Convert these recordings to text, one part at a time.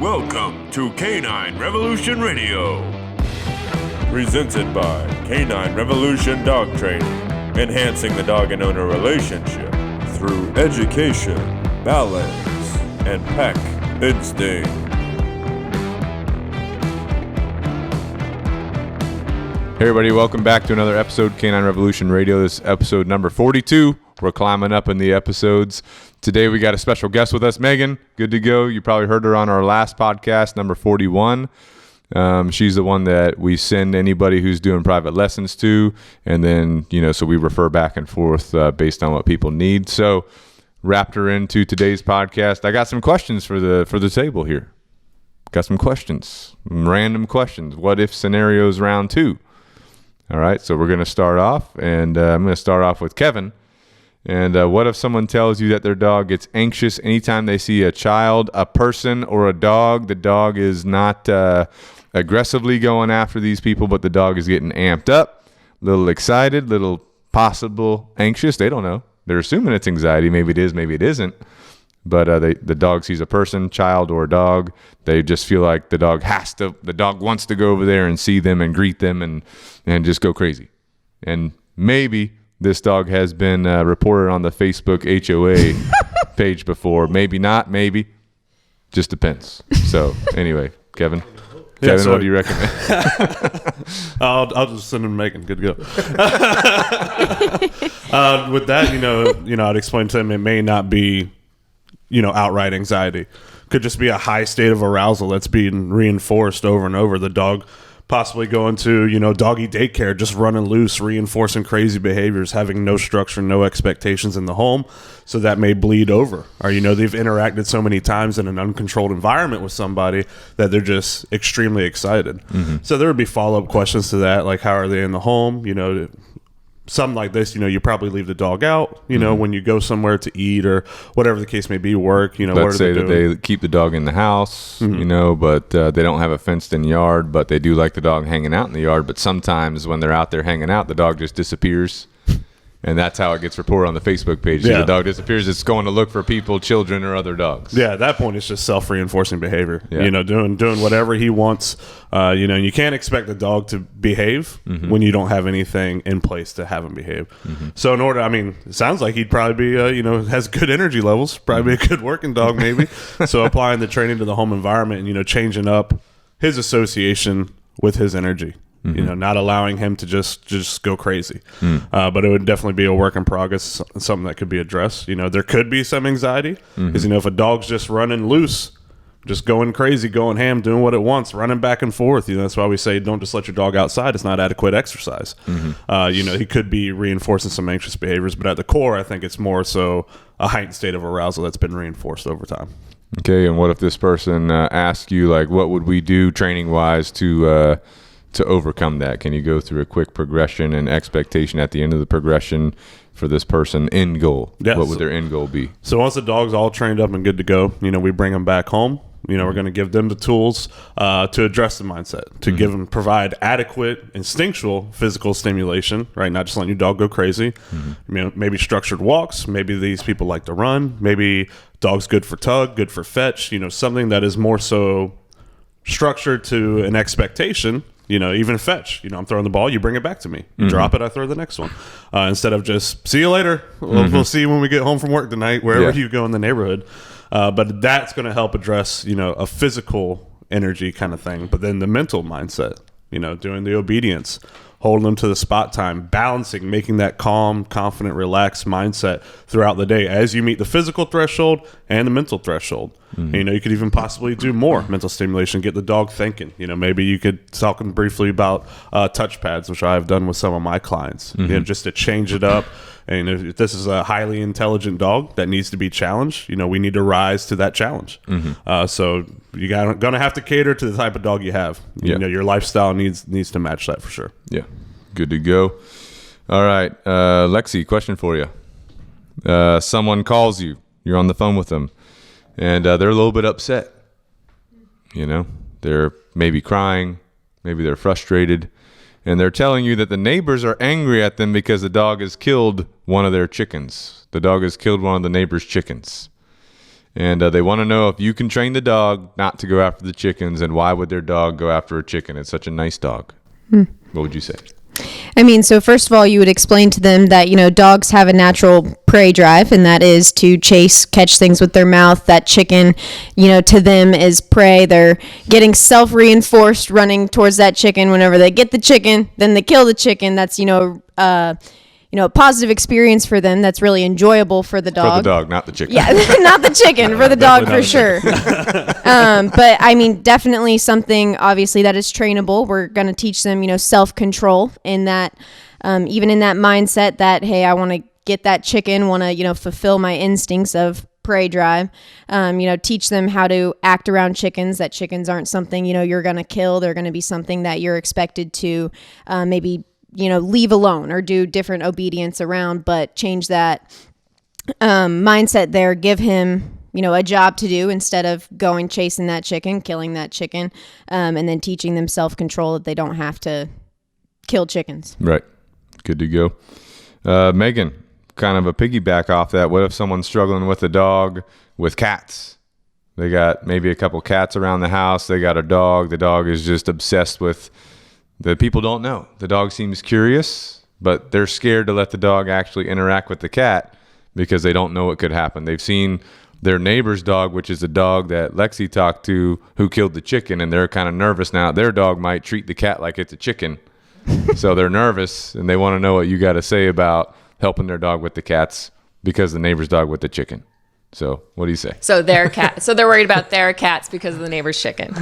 Welcome to Canine Revolution Radio. Presented by Canine Revolution Dog Training. Enhancing the dog and owner relationship through education, balance, and pack instinct. Hey everybody, welcome back to another episode of Canine Revolution Radio. This is episode number 42. We're climbing up in the episodes. Today we got a special guest with us, Meagan. Good to go. You probably heard her on our last podcast, number 41. She's the one that we send anybody who's doing private lessons to, and then, so we refer back and forth based on what people need. So wrapped her into today's podcast. I got some questions for the table here. Got some questions, random questions. What if scenarios round 2? All right, so we're going to start off, and I'm going to start off with Kevin. And what if someone tells you that their dog gets anxious anytime they see a child, a person, or a dog? The dog is not aggressively going after these people, but the dog is getting amped up, a little excited, little possible anxious. They don't know. They're assuming it's anxiety. Maybe it is, maybe it isn't. But the dog sees a person, child, or a dog. They just feel like the dog wants to go over there and see them and greet them and just go crazy. And maybe this dog has been reported on the Facebook HOA page before. Maybe not, maybe. Just depends. So anyway, Kevin, what do you recommend? I'll just send him Meagan. Good to go. With that, I'd explain to him it may not be, outright anxiety. Could just be a high state of arousal that's being reinforced over and over. The dog possibly going to, doggy daycare, just running loose, reinforcing crazy behaviors, having no structure, no expectations in the home. So that may bleed over. Or, they've interacted so many times in an uncontrolled environment with somebody that they're just extremely excited. Mm-hmm. So there would be follow-up questions to that, like how are they in the home? Something like this, you probably leave the dog out, when you go somewhere to eat or whatever the case may be, work, Let's say that they keep the dog in the house, but they don't have a fenced-in yard, but they do like the dog hanging out in the yard. But sometimes when they're out there hanging out, the dog just disappears. And that's how it gets reported on the Facebook page. Yeah. So the dog disappears. It's going to look for people, children, or other dogs. Yeah, at that point, it's just self-reinforcing behavior. Yeah. Doing whatever he wants. And you can't expect the dog to behave when you don't have anything in place to have him behave. Mm-hmm. So it sounds like he'd probably be, has good energy levels. Probably be a good working dog, maybe. So applying the training to the home environment and, changing up his association with his energy. Not allowing him to just go crazy. But it would definitely be a work in progress, something that could be addressed. There could be some anxiety because, if a dog's just running loose, just going crazy, going ham, doing what it wants, running back and forth, that's why we say don't just let your dog outside. It's not adequate exercise. He could be reinforcing some anxious behaviors, but at the core, I think it's more so a heightened state of arousal that's been reinforced over time. Okay, and what if this person asks you, like, what would we do training-wise to overcome that? Can you go through a quick progression and expectation at the end of the progression for this person end goal? Yes. What would their end goal be? So once the dog's all trained up and good to go, we bring them back home. We're going to give them the tools to address the mindset, to provide adequate instinctual physical stimulation, right? Not just letting your dog go crazy. Maybe structured walks. Maybe these people like to run. Maybe dog's good for tug, good for fetch, something that is more so structured to an expectation. Even fetch. I'm throwing the ball, you bring it back to me. You drop it, I throw the next one. Instead of just, see you later. We'll see you when we get home from work tonight, wherever you go in the neighborhood. But that's going to help address, a physical energy kind of thing. But then the mental mindset, doing the obedience, holding them to the spot time, balancing, making that calm, confident, relaxed mindset throughout the day as you meet the physical threshold and the mental threshold. And, you could even possibly do more mental stimulation, get the dog thinking. Maybe you could talk briefly about touch pads, which I've done with some of my clients, just to change it up. And if this is a highly intelligent dog that needs to be challenged, we need to rise to that challenge. So you're going to have to cater to the type of dog you have. Your lifestyle needs to match that for sure. Yeah, good to go. All right, Lexi, question for you. Someone calls you. You're on the phone with them, and they're a little bit upset. They're maybe crying, maybe they're frustrated. And they're telling you that the neighbors are angry at them because the dog has killed one of their chickens. The dog has killed one of the neighbor's chickens. And they want to know if you can train the dog not to go after the chickens, and why would their dog go after a chicken? It's such a nice dog. What would you say? I mean, so first of all, you would explain to them that, dogs have a natural prey drive, and that is to catch things with their mouth. That chicken, to them is prey. They're getting self-reinforced running towards that chicken. Whenever they get the chicken, then they kill the chicken. That's, a positive experience for them. That's really enjoyable for the dog. For the dog, not the chicken. Yeah, not the chicken, for the dog for sure. But I mean, definitely something obviously that is trainable. We're going to teach them, self-control in that, even in that mindset that, hey, I want to get that chicken, want to, fulfill my instincts of prey drive. Teach them how to act around chickens, that chickens aren't something, you're going to kill. They're going to be something that you're expected to maybe leave alone or do different obedience around, but change that mindset there. Give him, a job to do instead of going chasing that chicken, killing that chicken, and then teaching them self-control that they don't have to kill chickens. Right. Good to go. Meagan, kind of a piggyback off that. What if someone's struggling with a dog with cats? They got maybe a couple cats around the house. They got a dog. The dog is just obsessed with the people don't know. The dog seems curious, but they're scared to let the dog actually interact with the cat because they don't know what could happen. They've seen their neighbor's dog, which is a dog that Lexi talked to, who killed the chicken, and they're kind of nervous now. Their dog might treat the cat like it's a chicken. So they're nervous, and they want to know what you got to say about helping their dog with the cats because the neighbor's dog with the chicken. So what do you say? So their cat. So they're worried about their cats because of the neighbor's chicken.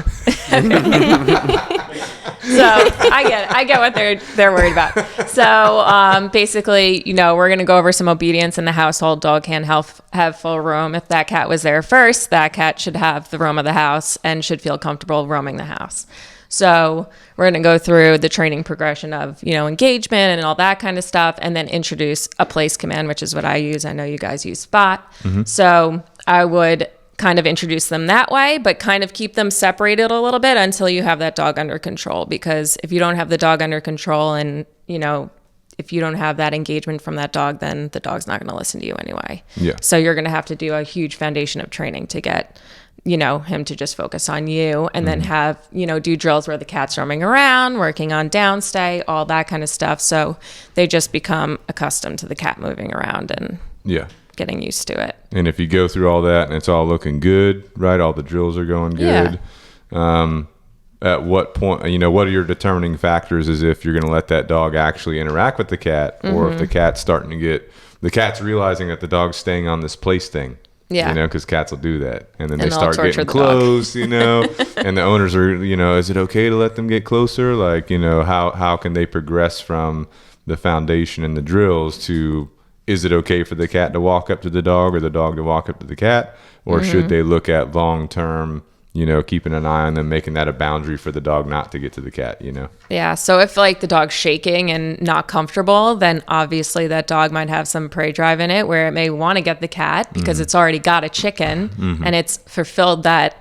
So I get what they're worried about. So basically, we're going to go over some obedience in the household. Dog can't have full roam. If that cat was there first, that cat should have the roam of the house and should feel comfortable roaming the house. So we're going to go through the training progression of, engagement and all that kind of stuff, and then introduce a place command, which is what I use. I know you guys use Spot. Mm-hmm. So I would kind of introduce them that way, but kind of keep them separated a little bit until you have that dog under control. Because if you don't have the dog under control and, if you don't have that engagement from that dog, then the dog's not going to listen to you anyway. Yeah. So you're going to have to do a huge foundation of training to get him to just focus on you, and then have, do drills where the cat's roaming around, working on downstay, all that kind of stuff. So they just become accustomed to the cat moving around and getting used to it. And if you go through all that and it's all looking good, right? All the drills are going good. Yeah. At what point, what are your determining factors is if you're going to let that dog actually interact with the cat, or if the cat's the cat's realizing that the dog's staying on this place thing. Yeah. Because cats will do that. And then they start getting close, and the owners are, is it okay to let them get closer? Like, how can they progress from the foundation and the drills to, is it okay for the cat to walk up to the dog or the dog to walk up to the cat? Or should they look at long-term, keeping an eye on them, making that a boundary for the dog not to get to the cat, Yeah. So if the dog's shaking and not comfortable, then obviously that dog might have some prey drive in it where it may want to get the cat because it's already got a chicken and it's fulfilled that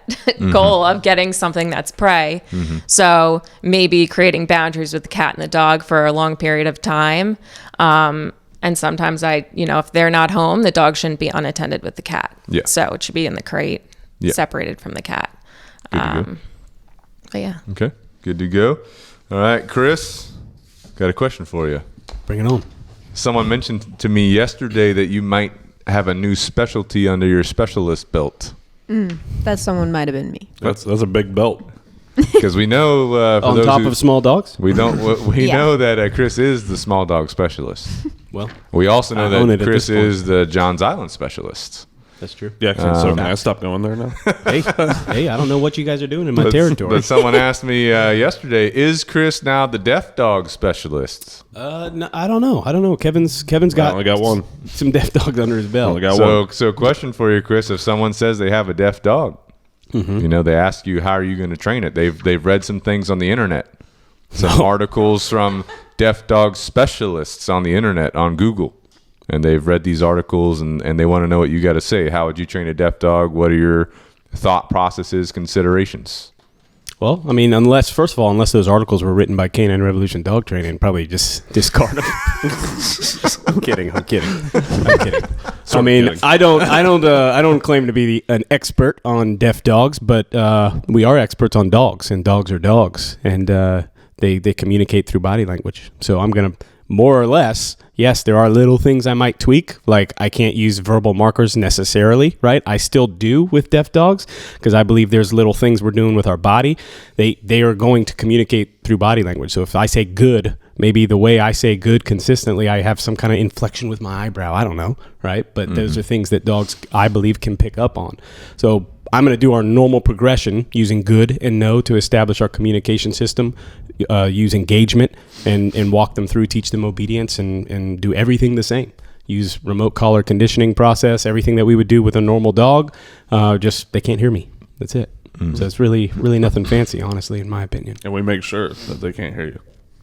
goal of getting something that's prey. So maybe creating boundaries with the cat and the dog for a long period of time. And sometimes if they're not home, the dog shouldn't be unattended with the cat. Yeah. So it should be in the crate, separated from the cat. But yeah. Okay. Good to go. All right, Chris, got a question for you. Bring it on. Someone mentioned to me yesterday that you might have a new specialty under your specialist belt. That someone might have been me. That's a big belt. Because we know on top of small dogs, we know that Chris is the small dog specialist. Well, we also know that Chris is the Johns Island specialist. That's true. Yeah, so can I stop going there now? Hey, I don't know what you guys are doing in my territory. But someone asked me yesterday, is Chris now the deaf dog specialist? No, I don't know. Kevin's got only got one. Some deaf dogs under his belt. Only got one. So question for you, Chris. If someone says they have a deaf dog, they ask you, how are you going to train it? They've read some things on the internet, some articles from deaf dog specialists on the internet, on Google. And they've read these articles and they want to know what you got to say. How would you train a deaf dog? What are your thought processes, considerations? Well, I mean, first of all, unless those articles were written by Canine Revolution Dog Training, probably just discard them. I'm kidding. I mean, I don't claim to be an expert on deaf dogs, but we are experts on dogs, and dogs are dogs, and they communicate through body language. So I'm gonna more or less. Yes, there are little things I might tweak, like I can't use verbal markers necessarily, right? I still do with deaf dogs because I believe there's little things we're doing with our body. They are going to communicate through body language. So if I say good, maybe the way I say good consistently, I have some kind of inflection with my eyebrow. I don't know, right? But those are things that dogs, I believe, can pick up on. So I'm going to do our normal progression using good and no to establish our communication system, use engagement and walk them through, teach them obedience and do everything the same. Use remote collar conditioning process, everything that we would do with a normal dog. Just they can't hear me. That's it. So it's really nothing fancy, honestly, in my opinion. And we make sure that they can't hear you.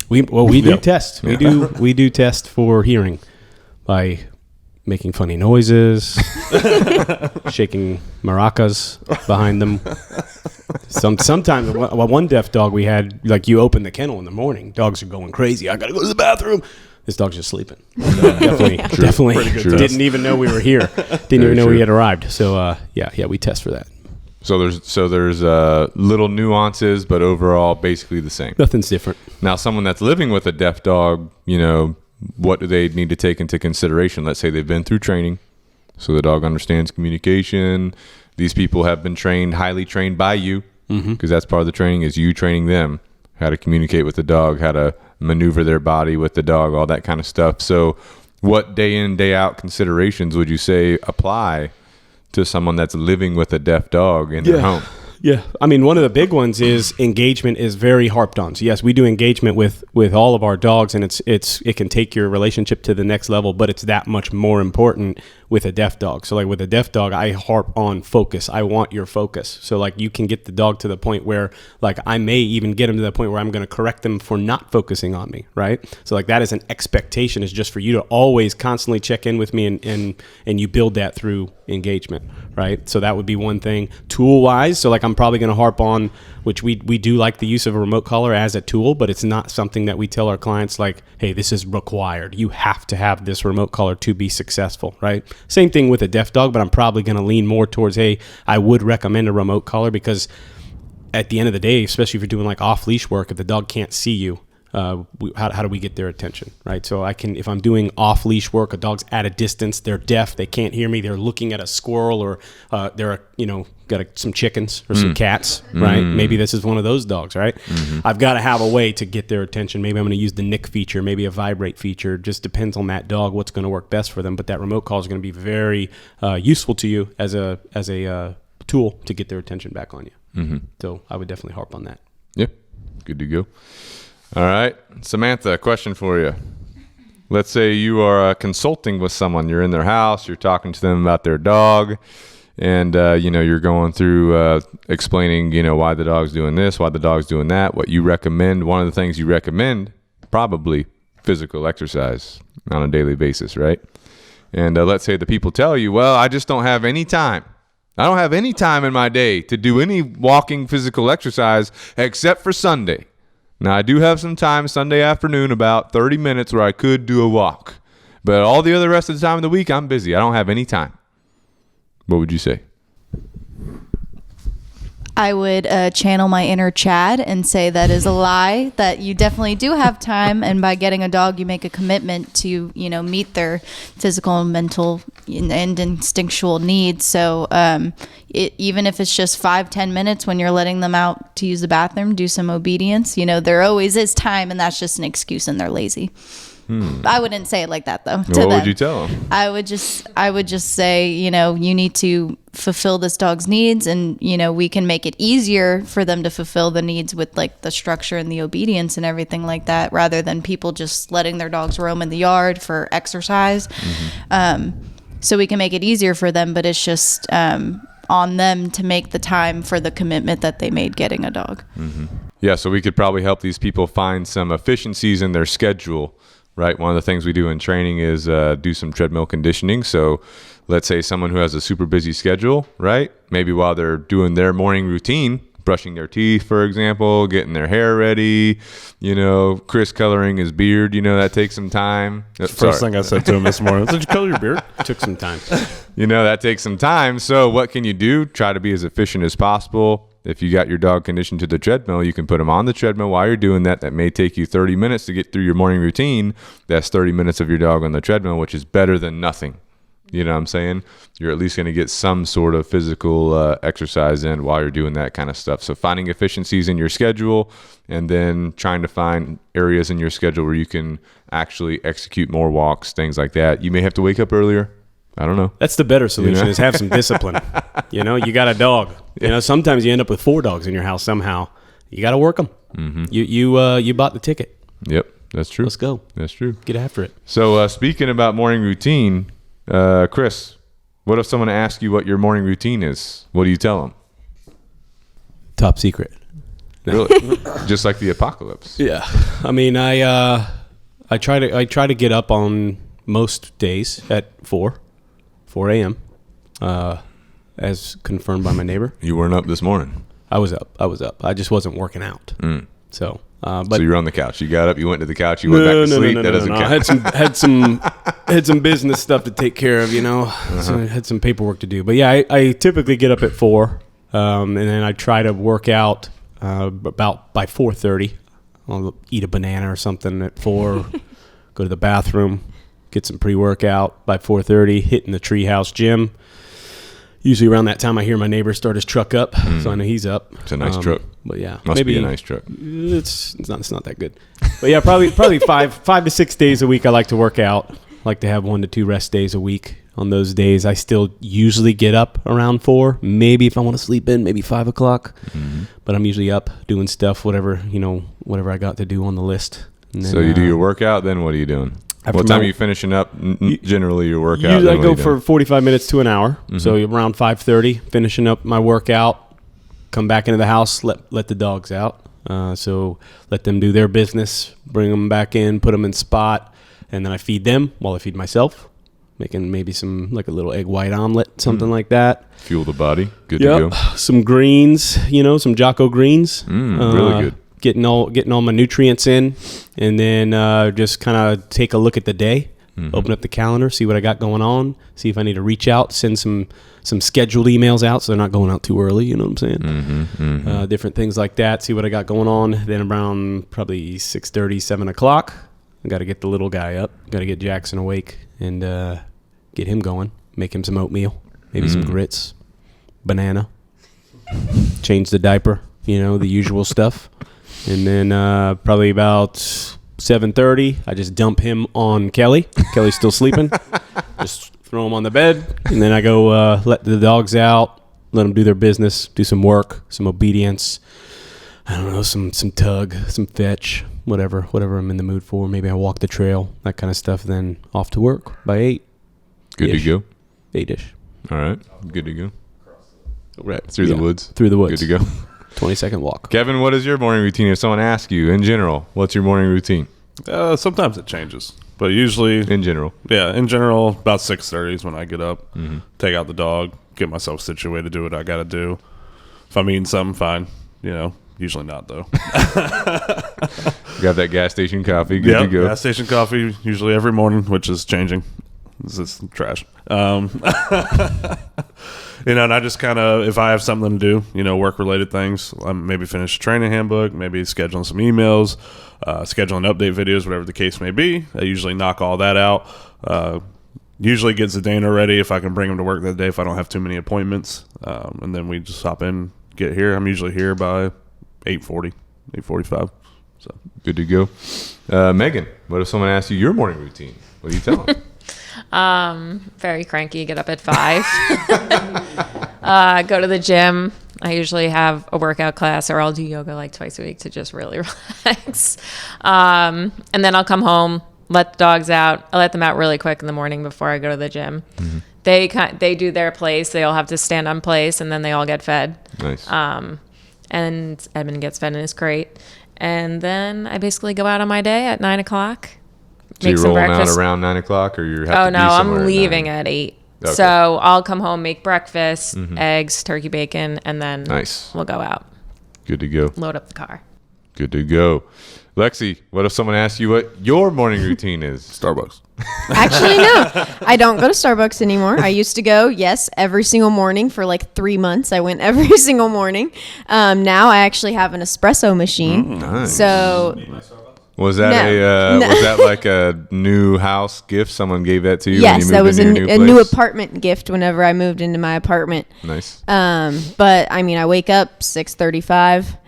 We do test. We do test for hearing by making funny noises, shaking maracas behind them. Sometimes one deaf dog we had, like you open the kennel in the morning, dogs are going crazy. I got to go to the bathroom. This dog's just sleeping. Definitely didn't even know we were here. Didn't even know we had arrived. So yeah, we test for that. So there's little nuances, but overall basically the same. Nothing's different. Now, someone that's living with a deaf dog, what do they need to take into consideration? Let's say they've been through training, so the dog understands communication. These people have been highly trained by you, because that's part of the training is you training them how to communicate with the dog, how to maneuver their body with the dog, all that kind of stuff. So what day in, day out considerations would you say apply to someone that's living with a deaf dog in their home? Yeah. I mean, one of the big ones is engagement is very harped on. So yes, we do engagement with all of our dogs, and it can take your relationship to the next level, but it's that much more important with a deaf dog. So like with a deaf dog, I harp on focus. I want your focus. So like you can get the dog to the point where like I may even get him to the point where I'm going to correct them for not focusing on me, right? So like that is an expectation, is just for you to always constantly check in with me, and you build that through engagement, right? So that would be one thing. Tool wise, so like I'm probably going to harp on, which we do like the use of a remote collar as a tool, but it's not something that we tell our clients like, hey, this is required. You have to have this remote collar to be successful, right? Same thing with a deaf dog, but I'm probably going to lean more towards, hey, I would recommend a remote collar, because at the end of the day, especially if you're doing like off leash work, if the dog can't see you, how do we get their attention, right? So if I'm doing off leash work, a dog's at a distance, they're deaf, they can't hear me, they're looking at a squirrel, or they're got some chickens or some cats, right? Maybe this is one of those dogs, right? I've got to have a way to get their attention. Maybe I'm going to use the nick feature, maybe a vibrate feature. Just depends on that dog, what's going to work best for them. But that remote call is going to be very useful to you as a tool to get their attention back on you. So I would definitely harp on that. Yep, good to go. All right, Samantha, a question for you. Let's say you are consulting with someone. You're in their house. You're talking to them about their dog, and you're going through explaining, why the dog's doing this, why the dog's doing that, what you recommend. One of the things you recommend, probably physical exercise on a daily basis, right? And let's say the people tell you, well, I just don't have any time. I don't have any time in my day to do any walking physical exercise except for Sunday. Now, I do have some time Sunday afternoon, about 30 minutes, where I could do a walk. But all the other rest of the time of the week, I'm busy. I don't have any time. What would you say? I would channel my inner Chad and say that is a lie, that you definitely do have time. And by getting a dog, you make a commitment to, meet their physical and mental and instinctual needs. So even if it's just 5-10 minutes when you're letting them out to use the bathroom, do some obedience, there always is time, and that's just an excuse and they're lazy. I wouldn't say it like that, though. What would you tell them? I would just say, you need to fulfill this dog's needs, and, we can make it easier for them to fulfill the needs with like the structure and the obedience and everything like that, rather than people just letting their dogs roam in the yard for exercise. So we can make it easier for them, but it's just on them to make the time for the commitment that they made getting a dog. Yeah, so we could probably help these people find some efficiencies in their schedule. Right. One of the things we do in training is do some treadmill conditioning. So let's say someone who has a super busy schedule, right? Maybe while they're doing their morning routine, brushing their teeth, for example, getting their hair ready, Chris coloring his beard, that takes some time. First thing I said to him this morning, did you color your beard? Took some time. That takes some time. So what can you do? Try to be as efficient as possible. If you got your dog conditioned to the treadmill, you can put them on the treadmill while you're doing that. That may take you 30 minutes to get through your morning routine. That's 30 minutes of your dog on the treadmill, which is better than nothing. You know what I'm saying? You're at least going to get some sort of physical exercise in while you're doing that kind of stuff. So finding efficiencies in your schedule and then trying to find areas in your schedule where you can actually execute more walks, things like that. You may have to wake up earlier. I don't know. That's the better solution is have some discipline. You got a dog. Sometimes you end up with 4 dogs in your house somehow. You got to work them. Mm-hmm. You bought the ticket. Yep, that's true. Let's go. That's true. Get after it. So speaking about morning routine, Chris, what if someone asks you what your morning routine is? What do you tell them? Top secret. Really? Just like the apocalypse. Yeah. I mean, I try to get up on most days at 4 a.m. As confirmed by my neighbor. You weren't up this morning. I was up. I just wasn't working out. So, but so you were on the couch. You got up. You went to the couch. You went back to sleep. That doesn't count. I had some business stuff to take care of. So I had some paperwork to do. But yeah, I typically get up at 4, and then I try to work out about by 4:30. I'll eat a banana or something at 4. Go to the bathroom, get some pre-workout by 4:30. Hitting the treehouse gym. Usually around that time, I hear my neighbor start his truck up, so I know he's up. It's a nice truck. But yeah, must be a nice truck. It's not that good. But yeah, probably 5 to 6 days a week I like to work out. I like to have 1 to 2 rest days a week. On those days, I still usually get up around 4. Maybe if I want to sleep in, maybe 5 o'clock. Mm-hmm. But I'm usually up doing stuff, whatever I got to do on the list. And then, so you do your workout, then what are you doing? What time are you finishing up? Generally, your workout. Usually I go for 45 minutes to an hour. Mm-hmm. So around 5:30, finishing up my workout. Come back into the house. Let the dogs out. So let them do their business. Bring them back in. Put them in spot, and then I feed them while I feed myself. Making maybe some like a little egg white omelet, something like that. Fuel the body. Good to go. Some greens. Some Jocko greens. Really good. Getting all my nutrients in, and then just kind of take a look at the day, open up the calendar, see what I got going on, see if I need to reach out, send some scheduled emails out so they're not going out too early, you know what I'm saying? Different things like that, see what I got going on. Then around probably 6:30, 7 o'clock, I got to get the little guy up, got to get Jackson awake and get him going, make him some oatmeal, maybe some grits, banana, change the diaper, the usual stuff. And then probably about 7:30, I just dump him on Kelly. Kelly's still sleeping. Just throw him on the bed. And then I go let the dogs out, let them do their business, do some work, some obedience. I don't know, some tug, some fetch, whatever I'm in the mood for. Maybe I walk the trail, that kind of stuff. Then off to work by 8. Good to go. 8-ish. All right. Good to go. Right. Through the woods. Through the woods. Good to go. 20-second walk. Kevin, what is your morning routine? If someone asks you, in general, what's your morning routine? Sometimes it changes, but usually in general, about 6:30 is when I get up, take out the dog, get myself situated, do what I got to do. If I'm eating something, fine. Usually not though. Got that gas station coffee. Good to go. Gas station coffee usually every morning, which is changing. This is trash. And I just kind of, if I have something to do, work-related things, maybe finish a training handbook, maybe scheduling some emails, scheduling update videos, whatever the case may be. I usually knock all that out. Usually get Zdeno ready if I can bring him to work that day if I don't have too many appointments. And then we just hop in, get here. I'm usually here by 8:40, 8:45. So good to go. Megan, what if someone asks you your morning routine? What do you tell them? Very cranky, get up at 5. Go to the gym. I usually have a workout class or I'll do yoga like twice a week to just really relax. And then I'll come home, let the dogs out. I let them out really quick in the morning before I go to the gym. Mm-hmm. They do their place. They all have to stand on place and then they all get fed. Nice. And Edmund gets fed in his crate. And then I basically go out on my day at 9 o'clock. So you're rolling out around 9 o'clock, or you have to be somewhere? Oh, no, I'm leaving at 8. Okay. So I'll come home, make breakfast, eggs, turkey bacon, and then we'll go out. Good to go. load up the car. Good to go. Lexi, what if someone asks you what your morning routine is? Starbucks. Actually, no. I don't go to Starbucks anymore. I used to go, yes, every single morning for like 3 months. I went every single morning. Now I actually have an espresso machine. Nice. So Was that No. was that like a new house gift? Someone gave that to you? yes, when you that moved was into your a new place? apartment gift whenever I moved into my apartment. Nice. But I mean, I wake up 6:35.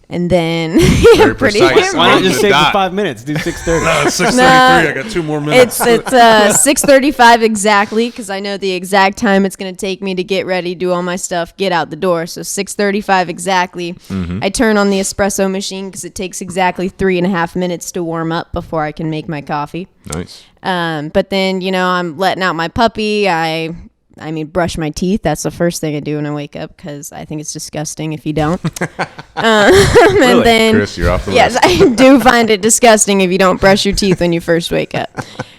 And then Very pretty precise. Why not just The save the dot. 5 minutes? Do 6:30. 6:33. I got 2 more minutes. It's 6:35 exactly because I know the exact time it's going to take me to get ready, do all my stuff, get out the door. So 6:35 exactly. Mm-hmm. I turn on the espresso machine because it takes exactly 3.5 minutes to warm up before I can make my coffee. Nice. But then I'm letting out my puppy. I mean, brush my teeth. That's the first thing I do when I wake up because I think it's disgusting if you don't. And then, Chris, you're off the yes, list. I do find it disgusting if you don't brush your teeth when you first wake up.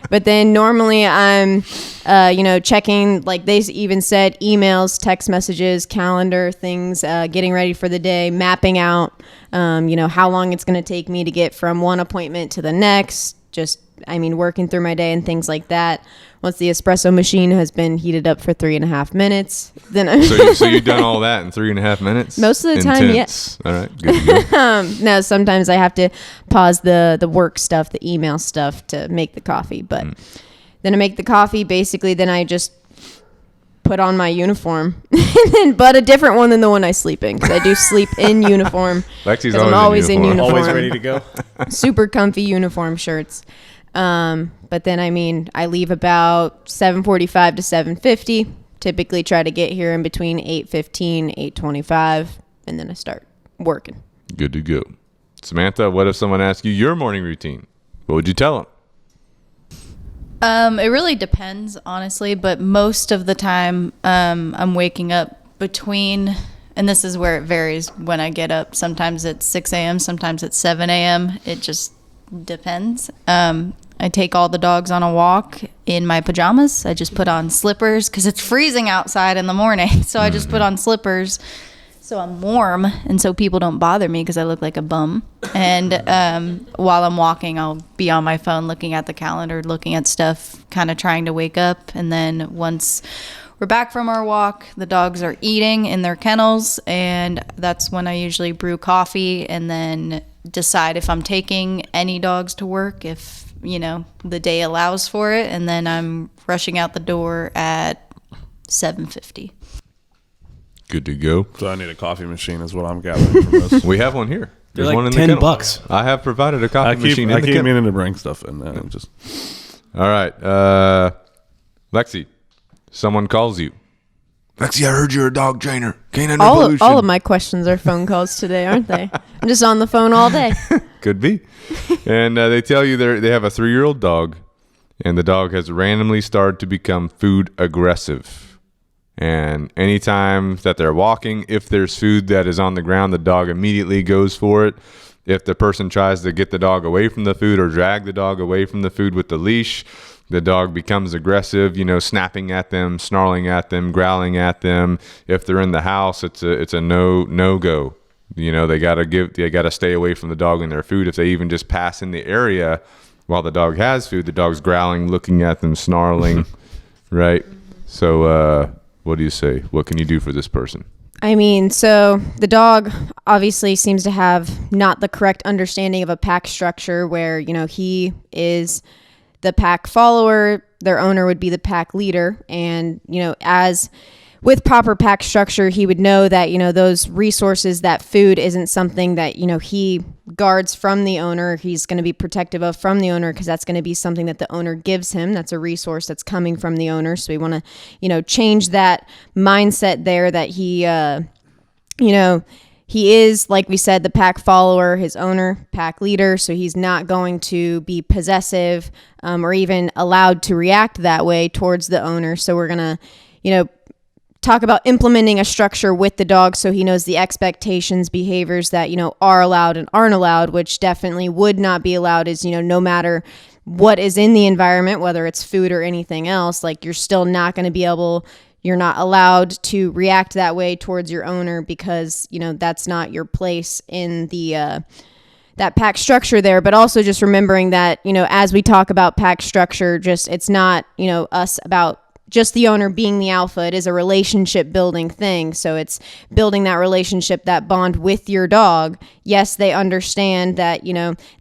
But then normally I'm, checking, like they even said, emails, text messages, calendar, things, getting ready for the day, mapping out, how long it's going to take me to get from one appointment to the next. Working through my day and things like that. Once the espresso machine has been heated up for 3.5 minutes, then I'm So you've done all that in 3.5 minutes? Most of the time, Intense. All right. Good to go. no, sometimes I have to pause the work stuff, the email stuff to make the coffee. But then I make the coffee, basically, then I just put on my uniform, but a different one than the one I sleep in because I do sleep in uniform. Lexi's 'cause I'm always in uniform. Always ready to go. Super comfy uniform shirts. But then, I leave about 7:45 to 7:50. Typically try to get here in between 8:15, 8:25, and then I start working. Good to go. Samantha, what if someone asked you your morning routine? What would you tell them? It really depends, honestly, but most of the time, I'm waking up between, and this is where it varies when I get up. Sometimes it's 6 a.m., sometimes it's 7 a.m. It just depends. I take all the dogs on a walk in my pajamas. I just put on slippers because it's freezing outside in the morning. So I just put on slippers so I'm warm and so people don't bother me because I look like a bum. And while I'm walking, I'll be on my phone looking at the calendar, looking at stuff, kind of trying to wake up. And then once we're back from our walk, the dogs are eating in their kennels, and that's when I usually brew coffee and then decide if I'm taking any dogs to work, if the day allows for it, and then I'm rushing out the door at 7:50. Good to go. So I need a coffee machine is what I'm gathering from this. We have one here. They're There's like one in $10. the kennel. I have provided a coffee machine in I the keep kennel. meaning to bring stuff in. Just All right. Lexi, someone calls you. Lexi, I heard you're a dog trainer. Canine Revolution. All of my questions are phone calls today, aren't they? I'm just on the phone all day. Could be. And they tell you they have a 3-year-old dog, and the dog has randomly started to become food aggressive. And anytime that they're walking, if there's food that is on the ground, the dog immediately goes for it. If the person tries to get the dog away from the food or drag the dog away from the food with the leash, the dog becomes aggressive, snapping at them, snarling at them, growling at them. If they're in the house, it's a no go. They gotta stay away from the dog and their food. If they even just pass in the area while the dog has food, the dog's growling, looking at them, snarling, right? So, what do you say? What can you do for this person? So the dog obviously seems to have not the correct understanding of a pack structure where, he is the pack follower, their owner would be the pack leader. And, as with proper pack structure, he would know that, those resources, that food isn't something that, he guards from the owner. He's going to be protective of from the owner because that's going to be something that the owner gives him. That's a resource that's coming from the owner. So we want to, change that mindset there that he, he is, like we said, the pack follower, his owner, pack leader, so he's not going to be possessive or even allowed to react that way towards the owner. So we're going to, talk about implementing a structure with the dog so he knows the expectations, behaviors that, are allowed and aren't allowed, which definitely would not be allowed is, no matter what is in the environment, whether it's food or anything else, like you're still not going to be able you're not allowed to react that way towards your owner because, that's not your place in the that pack structure there. But also just remembering that, as we talk about pack structure, just it's not, us about just the owner being the alpha. It is a relationship building thing. So it's building that relationship, that bond with your dog. Yes, they understand that,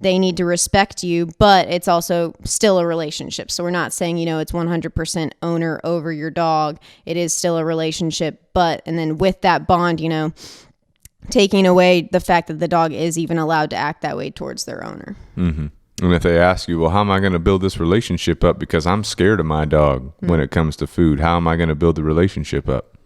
they need to respect you, but it's also still a relationship. So we're not saying, it's 100% owner over your dog. It is still a relationship, and then with that bond, taking away the fact that the dog is even allowed to act that way towards their owner. Mm-hmm. And if they ask you, well, how am I going to build this relationship up? Because I'm scared of my dog when it comes to food. How am I going to build the relationship up?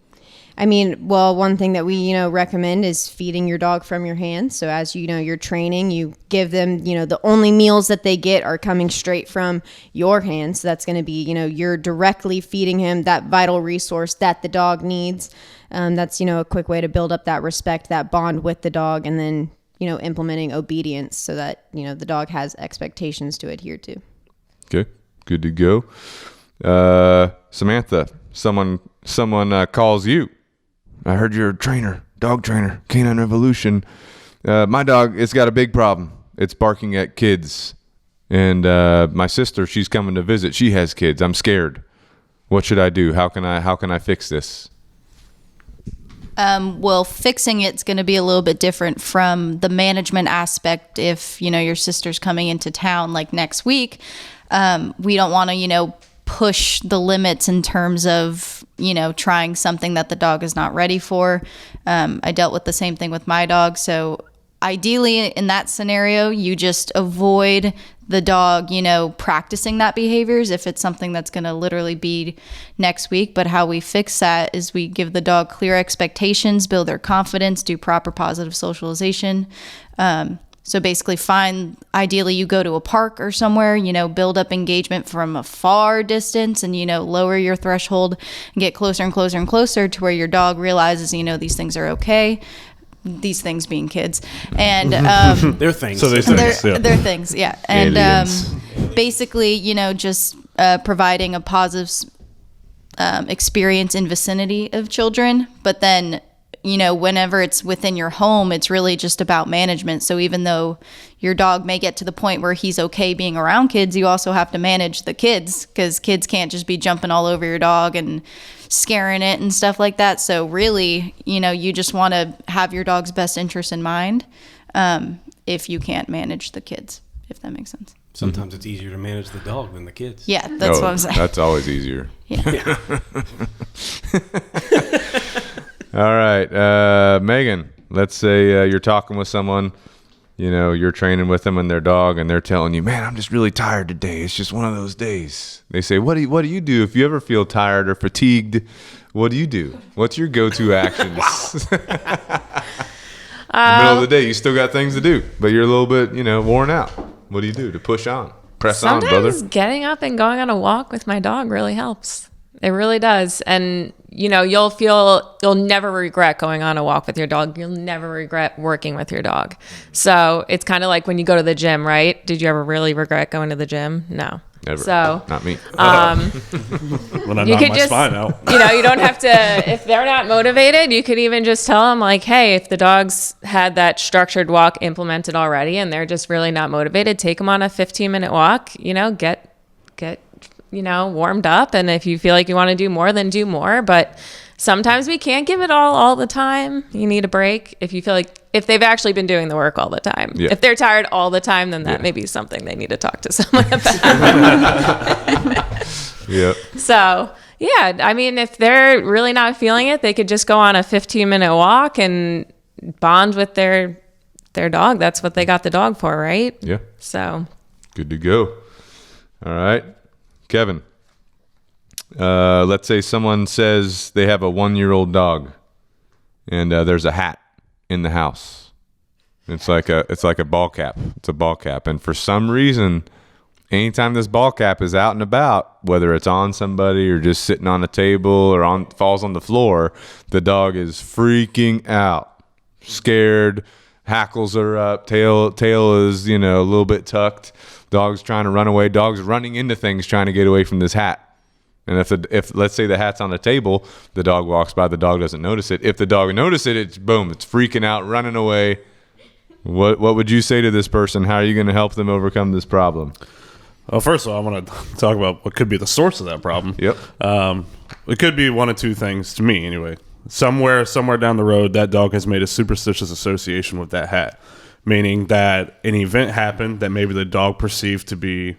I mean, well, one thing that we, recommend is feeding your dog from your hands. So as you're training, you give them, the only meals that they get are coming straight from your hands. So that's going to be, you're directly feeding him that vital resource that the dog needs. That's, a quick way to build up that respect, that bond with the dog, and then implementing obedience so that, the dog has expectations to adhere to. Okay, good to go. Samantha, someone calls you. I heard you're a trainer, dog trainer, Canine Revolution. My dog, it's got a big problem. It's barking at kids. And my sister, she's coming to visit. She has kids. I'm scared. What should I do? How can I fix this? Well, fixing it's going to be a little bit different from the management aspect. If, your sister's coming into town like next week, we don't want to, push the limits in terms of, trying something that the dog is not ready for. I dealt with the same thing with my dog. So ideally in that scenario, you just avoid the dog, practicing that behaviors if it's something that's going to literally be next week. But how we fix that is we give the dog clear expectations, build their confidence, do proper positive socialization. So basically ideally you go to a park or somewhere, build up engagement from a far distance and, lower your threshold and get closer and closer and closer to where your dog realizes, these things are okay. These things being kids, and they're things. So they're things, yeah. And basically, just providing a positive experience in vicinity of children. But then, whenever it's within your home, it's really just about management. So even though your dog may get to the point where he's okay being around kids, you also have to manage the kids because kids can't just be jumping all over your dog and scaring it and stuff like that. So really, you just want to have your dog's best interest in mind if you can't manage the kids, if that makes sense. Sometimes it's easier to manage the dog than the kids. Yeah, that's what I'm saying. That's always easier. Yeah. All right, Meagan, let's say you're talking with someone, you're training with them and their dog, and they're telling you, man, I'm just really tired today. It's just one of those days. They say, what do you do if you ever feel tired or fatigued? What do you do? What's your go-to actions? In the middle of the day, you still got things to do, but you're a little bit, worn out. What do you do to push on? Press on, brother. Sometimes getting up and going on a walk with my dog really helps. It really does. And, you'll never regret going on a walk with your dog. You'll never regret working with your dog. So it's kind of like when you go to the gym, right? Did you ever really regret going to the gym? No. Never. So not me. When I you knock could my just, spine out. you don't have to, if they're not motivated, you could even just tell them like, hey, if the dog's had that structured walk implemented already and they're just really not motivated, take them on a 15-minute walk, get warmed up. And if you feel like you want to do more, then do more. But sometimes we can't give it all the time. You need a break. If you feel like, if they've actually been doing the work all the time. Yeah. If they're tired all the time, then that may be something they need to talk to someone about. Yep. So, yeah, I mean, if they're really not feeling it, they could just go on a 15-minute walk and bond with their dog. That's what they got the dog for, right? Yeah. So. Good to go. All right. Kevin, let's say someone says they have a 1-year-old dog and there's a hat in the house. It's like a ball cap. It's a ball cap. And for some reason, anytime this ball cap is out and about, whether it's on somebody or just sitting on a table or falls on the floor, the dog is freaking out, scared, hackles are up, tail is, a little bit tucked. Dog's trying to run away. Dog's running into things trying to get away from this hat. And if let's say the hat's on the table, the dog walks by, the dog doesn't notice it. If the dog notices it, it's boom, it's freaking out, running away. What would you say to this person? How are you going to help them overcome this problem? Well, first of all, I want to talk about what could be the source of that problem. Yep. It could be one of two things, to me anyway. Somewhere down the road, that dog has made a superstitious association with that hat, meaning that an event happened that maybe the dog perceived to be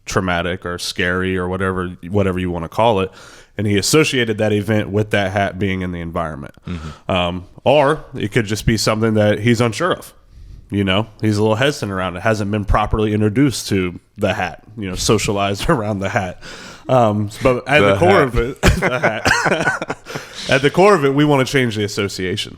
traumatic or scary or whatever you want to call it, and he associated that event with that hat being in the environment. Or it could just be something that he's unsure of. He's a little hesitant around it, hasn't been properly introduced to the hat, socialized around the hat. But at the core of it, the hat. At the core of it, we want to change the association.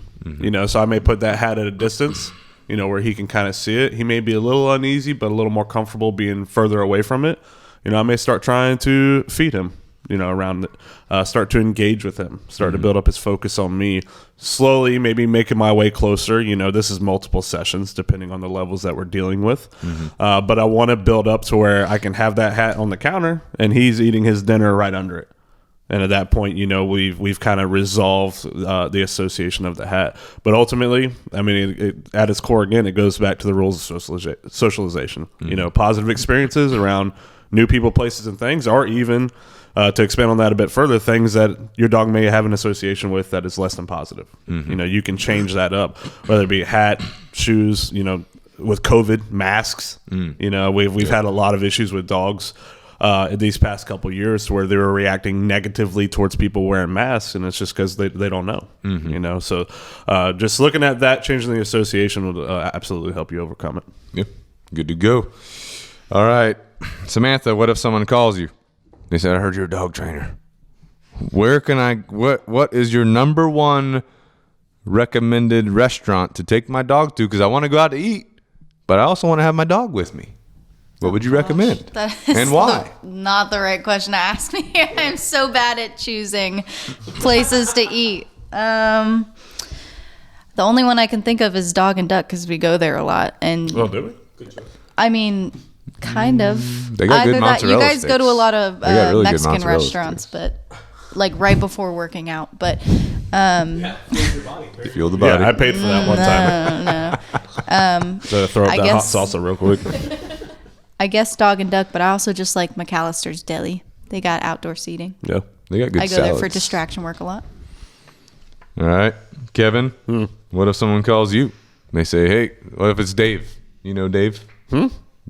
So I may put that hat at a distance, where he can kind of see it. He may be a little uneasy, but a little more comfortable being further away from it. I may start trying to feed him, around it, start to engage with him, start to build up his focus on me, slowly maybe making my way closer. This is multiple sessions depending on the levels that we're dealing with. But I want to build up to where I can have that hat on the counter and he's eating his dinner right under it. And at that point, we've kind of resolved the association of the hat. But ultimately, I mean, at its core, again, it goes back to the rules of socialization. Positive experiences around new people, places, and things, or even, to expand on that a bit further, things that your dog may have an association with that is less than positive. You can change that up, whether it be a hat, shoes, with COVID, masks. We've had a lot of issues with dogs in these past couple of years where they were reacting negatively towards people wearing masks, and it's just because they don't know. So just looking at that, changing the association would absolutely help you overcome it. Yep, good to go. All right, Samantha, what if someone calls you? They said, I heard you're a dog trainer. Where can what is your number one recommended restaurant to take my dog to? Because I want to go out to eat, but I also want to have my dog with me. What would you recommend? And why? Not the right question to ask me. I'm so bad at choosing places to eat. The only one I can think of is Dog and Duck because we go there a lot. And do we? Good choice. I mean, kind of. They got good mozzarella you guys sticks. go to a lot of really good Mexican mozzarella restaurants, but like right before working out. But Fuel the body. Yeah, I paid for that one time. no. So throw up I that guess- hot salsa real quick. I guess Dog and Duck, but I also just like McAllister's Deli. They got outdoor seating. Yeah. They got good I go salads. there for distraction work a lot. All right, Kevin. What if someone calls you? They say, "Hey, what if it's Dave? You know Dave?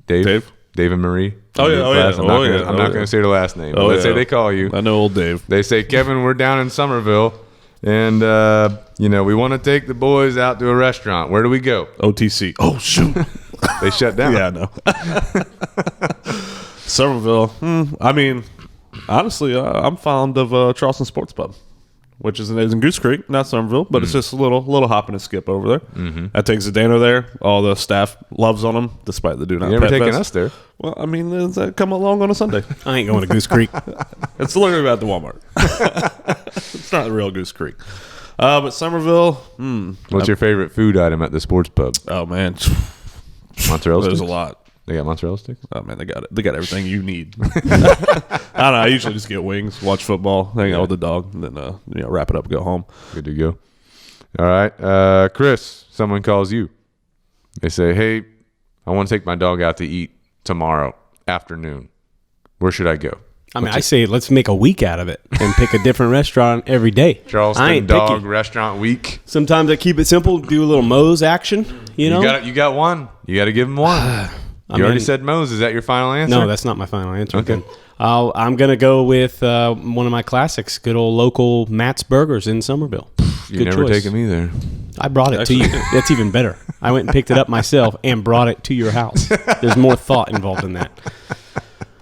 Dave and Marie. Oh, yeah. I'm not going to say the last name. But let's say they call you. I know old Dave. They say, Kevin, we're down in Somerville, and we want to take the boys out to a restaurant. Where do we go? OTC. Oh, shoot. They shut down. Yeah, I know. Somerville. I mean, honestly, I'm fond of Charleston Sports Pub, which is in Goose Creek, not Somerville, but it's just a little hop and a skip over there. That takes a Dano there. All the staff loves on them, despite the do not You never pet taken fest. us there. Well, I mean, come along on a Sunday. I ain't going to Goose Creek. It's literally about the Walmart. It's not the real Goose Creek. But Somerville. What's your favorite food item at the sports pub? Oh man, Mozzarella there's sticks? a lot. They got mozzarella sticks? Oh man, they got it. They got everything you need. I don't know. I usually just get wings, watch football, hang out with the dog, and then wrap it up, go home. Good to go. All right. Chris, someone calls you. They say, hey, I want to take my dog out to eat tomorrow afternoon. Where should I go? I mean, I say let's make a week out of it and pick a different restaurant every day. I Charleston ain't Dog picky. Restaurant Week. Sometimes I keep it simple, do a little Moe's action, you know? You got one. You got to give him one. You already said Moe's. Is that your final answer? No, that's not my final answer. Okay. I'm going to go with one of my classics, good old local Matt's Burgers in Somerville. You Good never choice. taken me there. I brought it to you. That's even better. I went and picked it up myself and brought it to your house. There's more thought involved in that.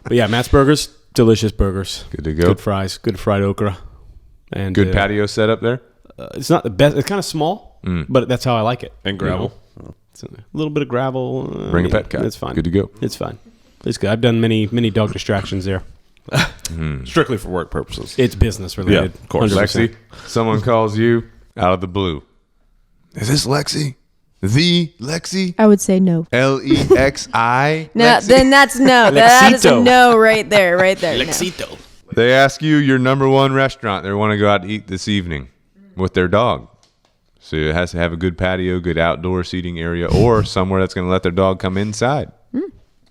But yeah, Matt's Burgers, delicious burgers. Good to go. Good fries, good fried okra. And Good patio set up there? It's not the best. It's kind of small, but that's how I like it. And gravel. You know? It's a little bit of gravel. Bring a pet cat. It's fine. Good to go. It's fine. It's good. I've done many dog distractions there. Strictly for work purposes. It's business related. Yeah, of course. 100%. Lexi, someone calls you out of the blue. Is this Lexi? The Lexi? I would say no. Lexi? No, Lexi? then that's no. That is a Lexito. no right there. No. Lexito. They ask you your number one restaurant they want to go out to eat this evening with their dog. So it has to have a good patio, good outdoor seating area, or somewhere that's going to let their dog come inside.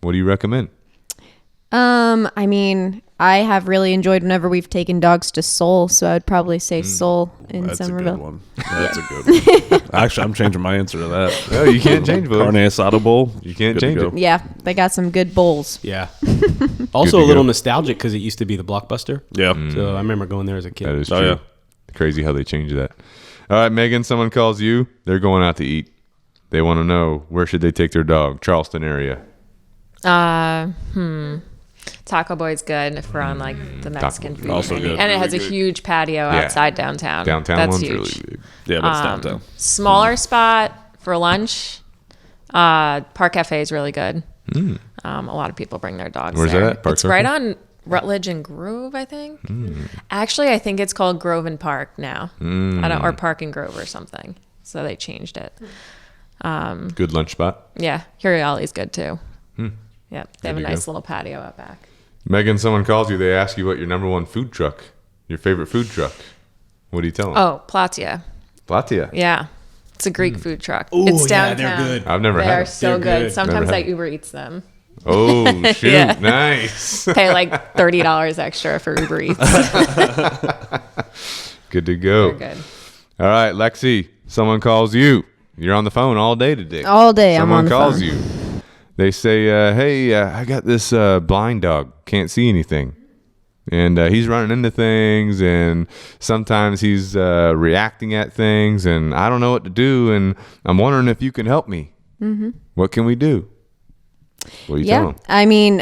What do you recommend? I mean, I have really enjoyed whenever we've taken dogs to Seoul, so I would probably say Seoul in That's Somerville. a good one. That's a good one. Actually, I'm changing my answer to that. No, you can't change it. Carne asada bowl. You can't Good to change go. it. Yeah, they got some good bowls. Yeah. Also to a little go. nostalgic because it used to be the Blockbuster. Yeah. So I remember going there as a kid. That is Oh, true. yeah. Crazy how they changed that. All right, Megan, someone calls you. They're going out to eat. They want to know, where should they take their dog? Charleston area. Taco Boy's good if we're on like the Mexican food. Also menu. good. And it has a huge patio outside downtown. Downtown That's one's huge. really big. Yeah, but it's downtown. Smaller spot for lunch. Park Cafe is really good. A lot of people bring their dogs Where's there. that at? Park It's right Cafe? on Rutledge and Grove, I think. Actually, I think it's called Grove and Park now. I don't, or Park and Grove or something. So they changed it. Good lunch spot. Yeah, Huriali's good too. Yeah, they have a to nice go. little patio out back. Megan, someone calls you. They ask you what your number one food truck, your favorite food truck. What do you tell them? Oh, Platia. Platia. Yeah. It's a Greek food truck. Ooh, It's yeah, downtown. they're good. I've never They had are it. so They're good. good. Sometimes Never I had Uber Eats them. Oh, shoot. Yeah. Nice. Pay like $30 extra for Uber Eats. Good to go. They're good. All right, Lexi, someone calls you. You're on the phone all day today. All day I'm Someone on the calls phone. you. They say, hey, I got this blind dog. Can't see anything. And he's running into things, and sometimes he's reacting at things, and I don't know what to do, and I'm wondering if you can help me. What can we do? What do you tell him? I mean,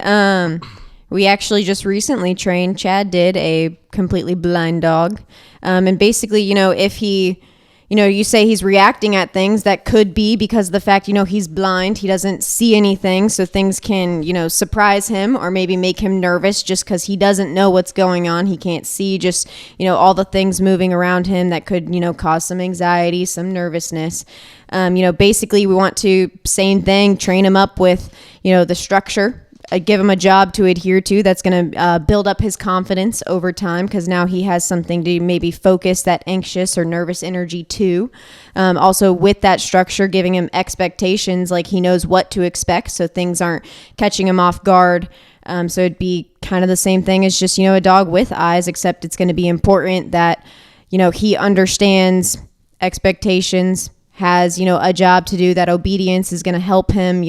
we actually just recently trained, Chad did, a completely blind dog. And basically, if he, you say he's reacting at things, that could be because of the fact, he's blind. He doesn't see anything. So things can, surprise him or maybe make him nervous just because he doesn't know what's going on. He can't see just, all the things moving around him that could, cause some anxiety, some nervousness. Basically we want to, same thing, train him up with, the structure. Give him a job to adhere to that's going to build up his confidence over time, because now he has something to maybe focus that anxious or nervous energy to. Also with that structure, giving him expectations, like he knows what to expect, so things aren't catching him off guard. So it'd be kind of the same thing as just, a dog with eyes, except it's going to be important that, he understands expectations, has, a job to do, that obedience is going to help him,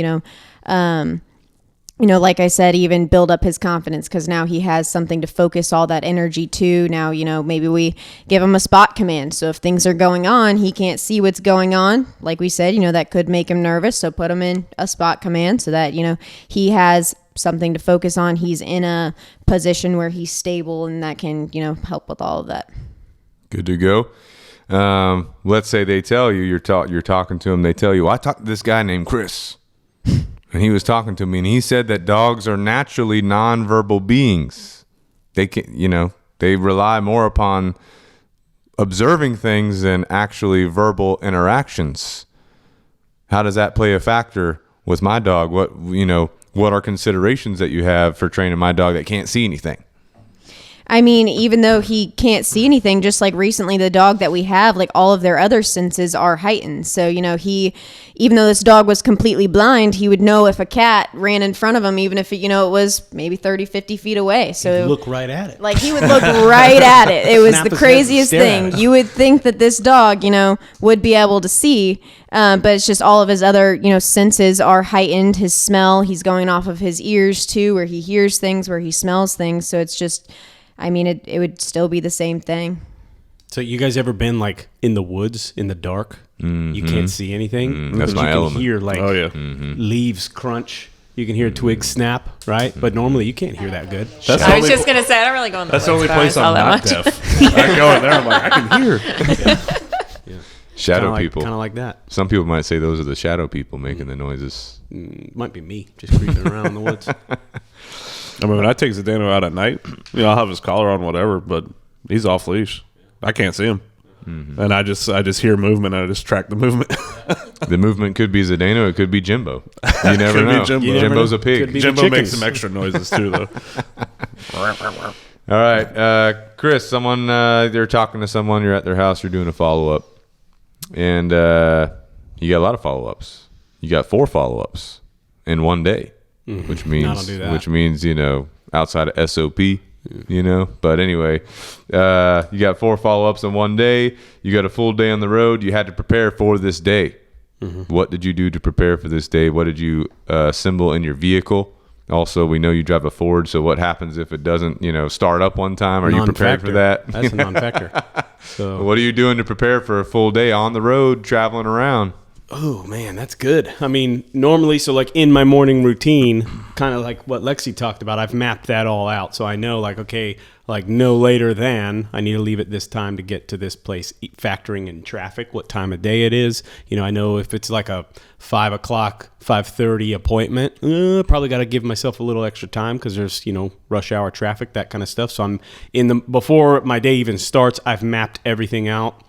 like I said, even build up his confidence, because now he has something to focus all that energy to. Now, maybe we give him a spot command. So if things are going on, he can't see what's going on. Like we said, that could make him nervous. So put him in a spot command so that, he has something to focus on. He's in a position where he's stable, and that can, help with all of that. Good to go. Let's say they tell you, you're talking to them. They tell you, I talked to this guy named Chris. And he was talking to me, and he said that dogs are naturally nonverbal beings. They can, they rely more upon observing things than actually verbal interactions. How does that play a factor with my dog? What are considerations that you have for training my dog that can't see anything? I mean, even though he can't see anything, just like recently the dog that we have, like all of their other senses are heightened. So, even though this dog was completely blind, he would know if a cat ran in front of him, even if it, it was maybe 30, 50 feet away. So Look right at it. like he would look right at it. It was Snap the his head and craziest stare at thing. it. You would think that this dog, would be able to see, but it's just all of his other, senses are heightened. His smell, he's going off of his ears too, where he hears things, where he smells things. So it's just, I mean, it would still be the same thing. So you guys ever been like in the woods in the dark? You can't see anything. That's But my you element. can hear like Oh, yeah. leaves crunch. You can hear twigs snap, right? But normally you can't hear that good. That's I was just going to say, I don't really go in the That's the woods, only but I place saw I'm that not much. deaf. I go in there, I'm like, I can hear. Shadow people. Kind of like that. Some people might say those are the shadow people making the noises. Might be me just creeping around in the woods. I mean, when I take Zdeno out at night, I'll have his collar on, whatever, but he's off leash. I can't see him. And I just hear movement, and I just track the movement. The movement could be Zdeno. It could be Jimbo. You never Could be know. Jimbo. You never Jimbo's know. a pig. Could be- Jimbo chickens. makes some extra noises, too, though. All right, Chris. Someone they're talking to someone. You're at their house. You're doing a follow up, and you got a lot of follow ups. You got 4 follow ups in one day, which means I don't do that. which means outside of SOP. But anyway, you got 4 follow-ups in one day. You got a full day on the road. You had to prepare for this day. What did you do to prepare for this day? What did you assemble in your vehicle? Also, we know you drive a Ford, so what happens if it doesn't, start up one time? Are you prepared for that? That's a non-factor. So what are you doing to prepare for a full day on the road, traveling around? Oh man, that's good. I mean, normally, so like in my morning routine, kind of like what Lexi talked about, I've mapped that all out. So I know okay, no later than I need to leave at this time to get to this place, factoring in traffic, what time of day it is. I know if it's like a 5 o'clock, 5:30 appointment, probably got to give myself a little extra time because there's, rush hour traffic, that kind of stuff. So I'm before my day even starts, I've mapped everything out.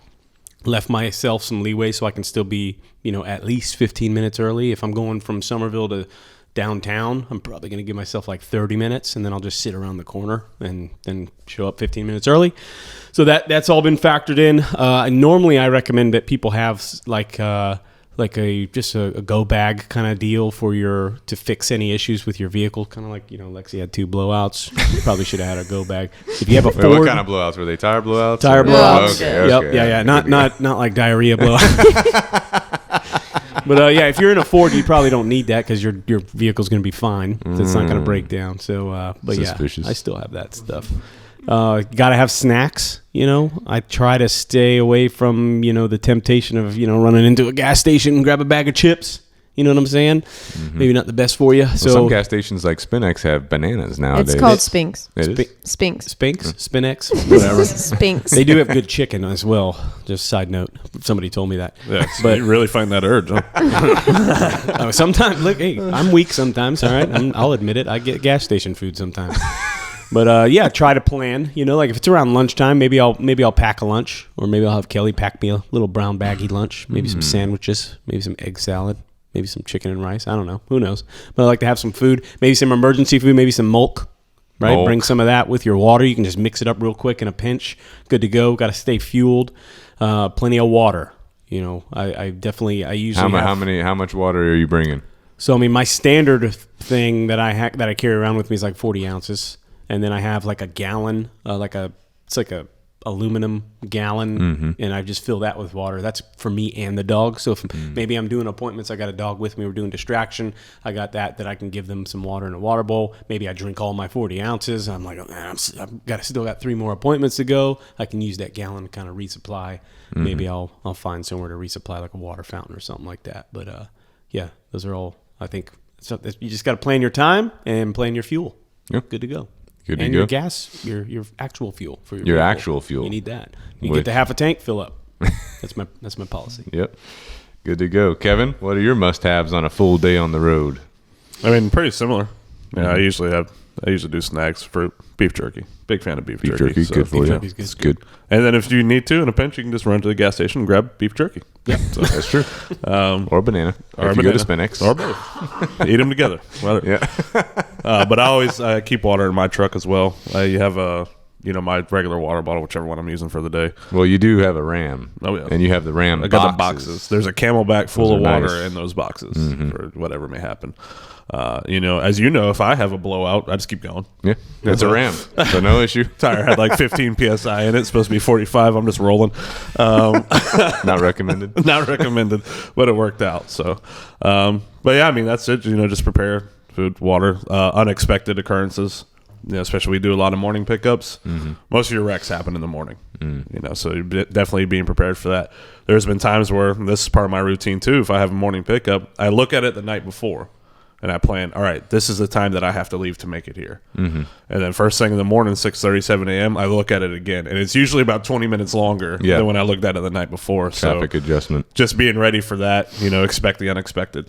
Left myself some leeway so I can still be, at least 15 minutes early. If I'm going from Somerville to downtown, I'm probably going to give myself like 30 minutes, and then I'll just sit around the corner and then show up 15 minutes early. So that's all been factored in. Normally, I recommend that people have a go bag kind of deal to fix any issues with your vehicle. Kind of like, Lexi had 2 blowouts. You probably should have had a go bag. If you have a Ford, What kind of blowouts? Were they tire blowouts? Tire blowouts. Okay. Yep. Yeah. Not like diarrhea blowouts. But if you're in a Ford, you probably don't need that because your vehicle's going to be fine. So it's not going to break down. So, Suspicious. I still have that stuff. Got to have snacks. I try to stay away from, the temptation of, running into a gas station and grab a bag of chips. You know what I'm saying? Maybe not the best for you. So some gas stations like Spinex have bananas nowadays. It's called Spinks. It is? Spinks. Spinex, whatever. Spinks. They do have good chicken as well. Just side note. Somebody told me that. Yeah, but you really find that urge, huh? Sometimes, look, hey, I'm weak sometimes, all right? I'll admit it. I get gas station food sometimes. But try to plan. Like if it's around lunchtime, maybe I'll pack a lunch, or maybe I'll have Kelly pack me a little brown baggy lunch, maybe some sandwiches, maybe some egg salad, maybe some chicken and rice. I don't know. Who knows? But I like to have some food, maybe some emergency food, maybe some milk. Right, Milk. Bring some of that with your water. You can just mix it up real quick in a pinch. Good to go. Got to stay fueled. Plenty of water. I usually how much water are you bringing? So my standard thing that I carry around with me is like 40 ounces. And then I have like a gallon, it's like a aluminum gallon, and I just fill that with water. That's for me and the dog. So if maybe I'm doing appointments, I got a dog with me, we're doing distraction, I got that I can give them some water in a water bowl. Maybe I drink all my 40 ounces. I'm like, oh, man, I've still got 3 more appointments to go. I can use that gallon to kind of resupply. Maybe I'll find somewhere to resupply, like a water fountain or something like that. But those are all, I think, you just got to plan your time and plan your fuel. Yep. Good to go. Good to and go. your gas, your actual fuel for your Your vehicle. actual fuel. You need that. You get to half a tank, fill up. That's my policy. Yep. Good to go. Kevin, what are your must-haves on a full day on the road? I mean, pretty similar. Yeah, I usually do snacks for beef jerky. Big fan of beef jerky. Good for you. jerky's good. It's good. And then if you need to, in a pinch, you can just run to the gas station and grab beef jerky. Yeah, that's true. Or a banana. Or if a you go to banana. Spinex. Or both. Eat them together. Yeah. But I always keep water in my truck as well. You have my regular water bottle, whichever one I'm using for the day. Well, you do have a Ram. Oh, yeah. And you have the Ram I got the boxes. There's a Camelback full Those of are water nice. in those boxes for whatever may happen. As you know, if I have a blowout, I just keep going. Yeah, it's a Ram, so no issue. Tire had like 15 PSI in it. It's supposed to be 45. I'm just rolling. Not recommended. Not recommended, but it worked out. So, but yeah, I mean, that's it. Just prepare food, water, unexpected occurrences. Especially we do a lot of morning pickups. Most of your wrecks happen in the morning. So you're definitely being prepared for that. There's been times where this is part of my routine too. If I have a morning pickup, I look at it the night before. And I plan, all right, this is the time that I have to leave to make it here. And then first thing in the morning, 6:30, 7 a.m., I look at it again. And it's usually about 20 minutes longer than when I looked at it the night before. Traffic adjustment. Just being ready for that, expect the unexpected.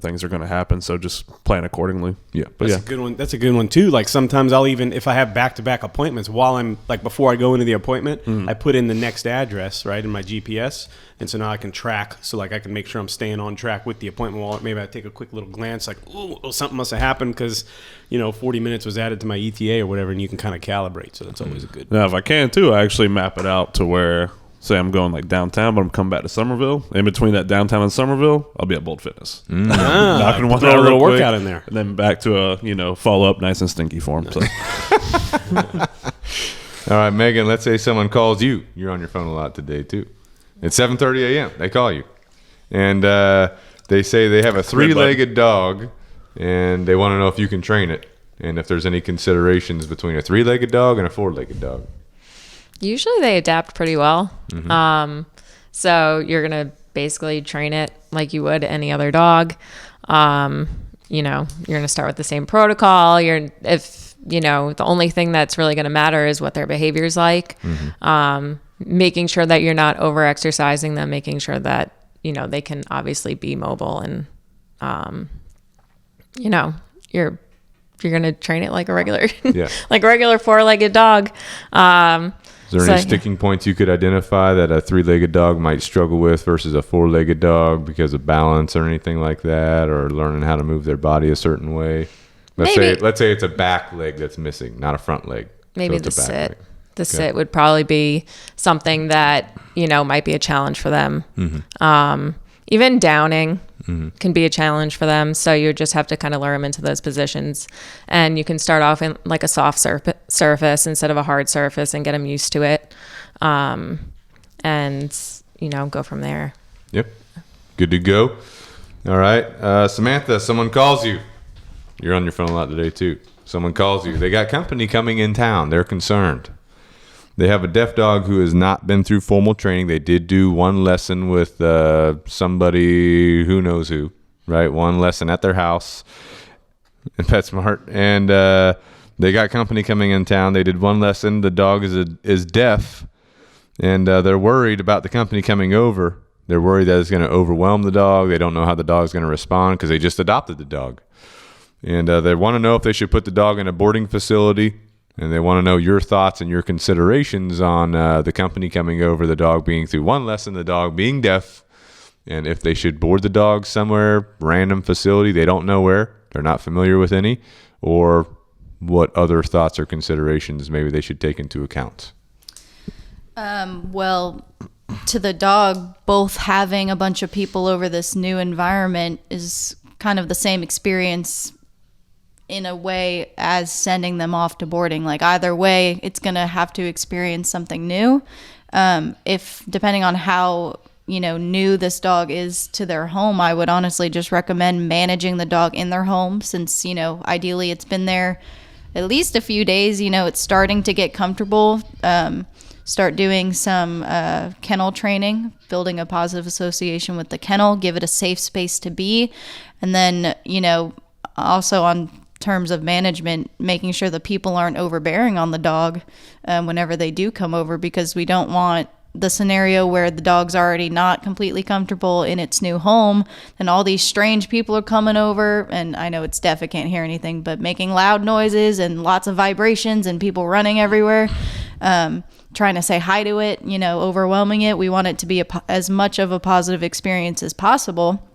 Things are going to happen. So just plan accordingly. Yeah. But That's a good one. That's a good one too. Like sometimes I'll even, if I have back-to-back appointments, while I'm like before I go into the appointment, I put in the next address right in my GPS, and so now I can track. So like I can make sure I'm staying on track with the appointment. While maybe I take a quick little glance, like, ooh, something must have happened because, 40 minutes was added to my ETA or whatever, and you can kind of calibrate. So that's always a good. Now, if I can too, I actually map it out to where, say I'm going like downtown, but I'm coming back to Somerville. In between that downtown and Somerville, I'll be at Bold Fitness. Knocking one throw out a little real quick, workout in there. and then back to a follow up nice and stinky form. So. All right, Megan, let's say someone calls you. You're on your phone a lot today, too. It's 7:30 a.m. They call you. And they say they have a 3-legged dog, and they want to know if you can train it and if there's any considerations between a 3-legged dog and a 4-legged dog. Usually they adapt pretty well. So you're going to basically train it like you would any other dog. You're going to start with the same protocol. The only thing that's really going to matter is what their behavior is like. Making sure that you're not over exercising them, making sure that, they can obviously be mobile and, you're going to train it like a regular, like a regular 4-legged dog. Is there any sticking points you could identify that a 3-legged dog might struggle with versus a 4-legged dog because of balance or anything like that, or learning how to move their body a certain way? Let's say it's a back leg that's missing, not a front leg. Maybe the sit. The sit would probably be something that, might be a challenge for them. Even downing can be a challenge for them. So you just have to kind of lure them into those positions. And you can start off in like a soft surface instead of a hard surface and get them used to it. And, go from there. Yep. Good to go. All right. Samantha, someone calls you. You're on your phone a lot today, too. Someone calls you. They got company coming in town. They're concerned. They have a deaf dog who has not been through formal training. They did do one lesson with somebody who knows who, right? One lesson at their house in PetSmart. And they got company coming in town. They did one lesson. The dog is deaf, and they're worried about the company coming over. They're worried that it's going to overwhelm the dog. They don't know how the dog's going to respond because they just adopted the dog. And they want to know if they should put the dog in a boarding facility. And they want to know your thoughts and your considerations on the company coming over, the dog being through one lesson, the dog being deaf, and if they should board the dog somewhere, random facility, they don't know where, they're not familiar with any, or what other thoughts or considerations maybe they should take into account. Well, to the dog, both having a bunch of people over this new environment is kind of the same experience in a way as sending them off to boarding. Like either way, it's going to have to experience something new. If depending on how, new this dog is to their home, I would honestly just recommend managing the dog in their home since, ideally it's been there at least a few days, it's starting to get comfortable. Start doing some kennel training, building a positive association with the kennel, give it a safe space to be. And then, also on terms of management, making sure the people aren't overbearing on the dog whenever they do come over, because we don't want the scenario where the dog's already not completely comfortable in its new home and all these strange people are coming over, and I know it's deaf, it can't hear anything, but making loud noises and lots of vibrations and people running everywhere, trying to say hi to it, overwhelming it. We want it to be as much of a positive experience as possible.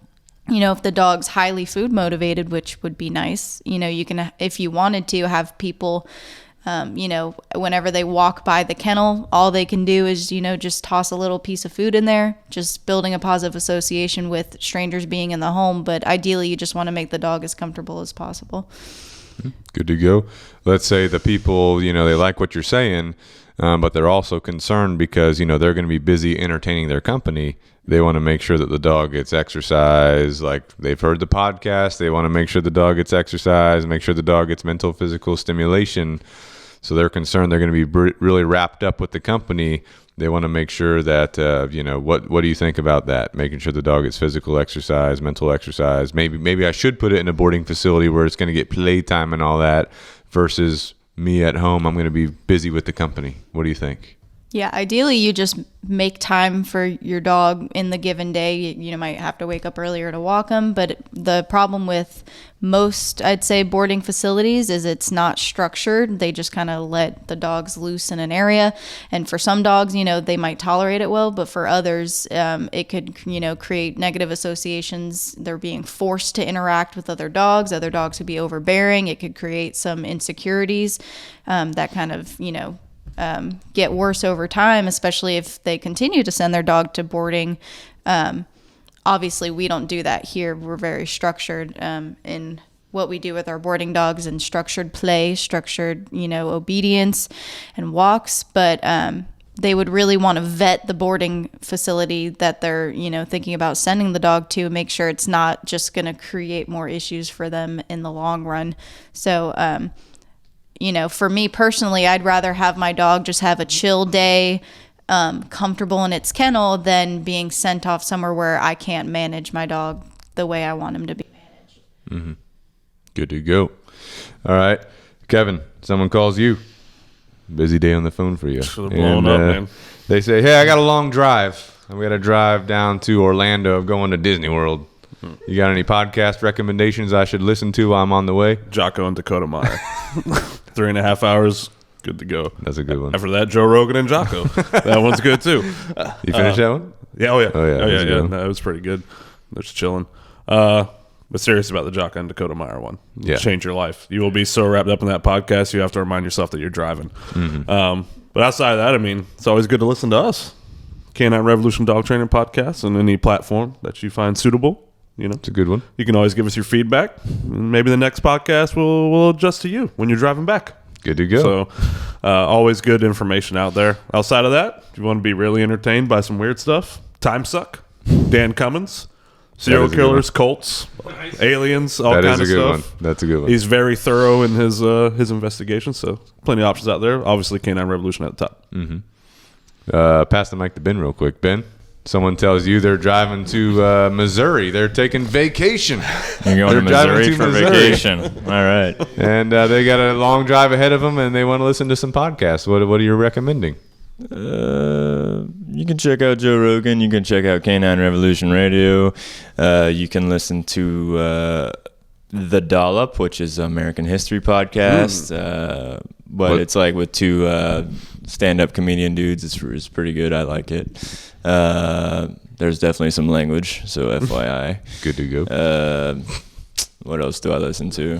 If the dog's highly food motivated, which would be nice, you can, if you wanted to, have people, whenever they walk by the kennel, all they can do is, just toss a little piece of food in there, just building a positive association with strangers being in the home. But ideally, you just want to make the dog as comfortable as possible. Good to go. Let's say the people, they like what you're saying, but they're also concerned because, they're going to be busy entertaining their company. They want to make sure that the dog gets exercise. Like they've heard the podcast. They want to make sure the dog gets exercise, make sure the dog gets mental, physical stimulation. So they're concerned they're going to be really wrapped up with the company. They want to make sure that, what do you think about that? Making sure the dog gets physical exercise, mental exercise. Maybe I should put it in a boarding facility where it's going to get playtime and all that versus me at home. I'm going to be busy with the company. What do you think? Yeah, ideally you just make time for your dog in the given day. You might have to wake up earlier to walk them, but the problem with most, I'd say, boarding facilities is it's not structured. They just kind of let the dogs loose in an area. And for some dogs, they might tolerate it well, but for others, it could, create negative associations. They're being forced to interact with other dogs. Other dogs could be overbearing. It could create some insecurities that kind of, get worse over time, especially if they continue to send their dog to boarding. Obviously, we don't do that here. We're very structured in what we do with our boarding dogs, and structured play, structured, obedience and walks. But they would really want to vet the boarding facility that they're, thinking about sending the dog to, make sure it's not just going to create more issues for them in the long run. So, for me personally, I'd rather have my dog just have a chill day, comfortable in its kennel, than being sent off somewhere where I can't manage my dog the way I want him to be managed. Mm-hmm. Good to go. All right. Kevin, someone calls you. Busy day on the phone for you. Should have blown up, man. They say, hey, I got a long drive. We got to drive down to Orlando, going to Disney World. You got any podcast recommendations I should listen to while I'm on the way? Jocko and Dakota Meyer. 3.5 hours, good to go. That's a good one. After that, Joe Rogan and Jocko. That one's good too. You finished that one? Yeah, oh yeah. Yeah. No, it was pretty good. They're just chilling. But serious about the Jocko and Dakota Meyer one. It'll change your life. You will be so wrapped up in that podcast, you have to remind yourself that you're driving. Mm-hmm. But outside of that, it's always good to listen to us. Canine Revolution Dog Training Podcast on any platform that you find suitable. It's a good one. You can always give us your feedback. And maybe the next podcast will adjust to you when you're driving back. Good to go. So always good information out there. Outside of that, if you want to be really entertained by some weird stuff, Time Suck, Dan Cummins, serial killers, cults, aliens, all kinds of stuff. That is a good one. That's a good one. He's very thorough in his investigation, so plenty of options out there. Obviously, Canine Revolution at the top. Mm-hmm. Pass the mic to Ben real quick. Ben, someone tells you they're driving to Missouri. They're taking vacation. You're going to Missouri for vacation. All right. And they got a long drive ahead of them, and they want to listen to some podcasts. What are you recommending? You can check out Joe Rogan. You can check out Canine Revolution Radio. You can listen to The Dollop, which is an American history podcast. But it's like with two stand-up comedian dudes. It's pretty good. I like it. There's definitely some language, so FYI. Good to go. What else do I listen to?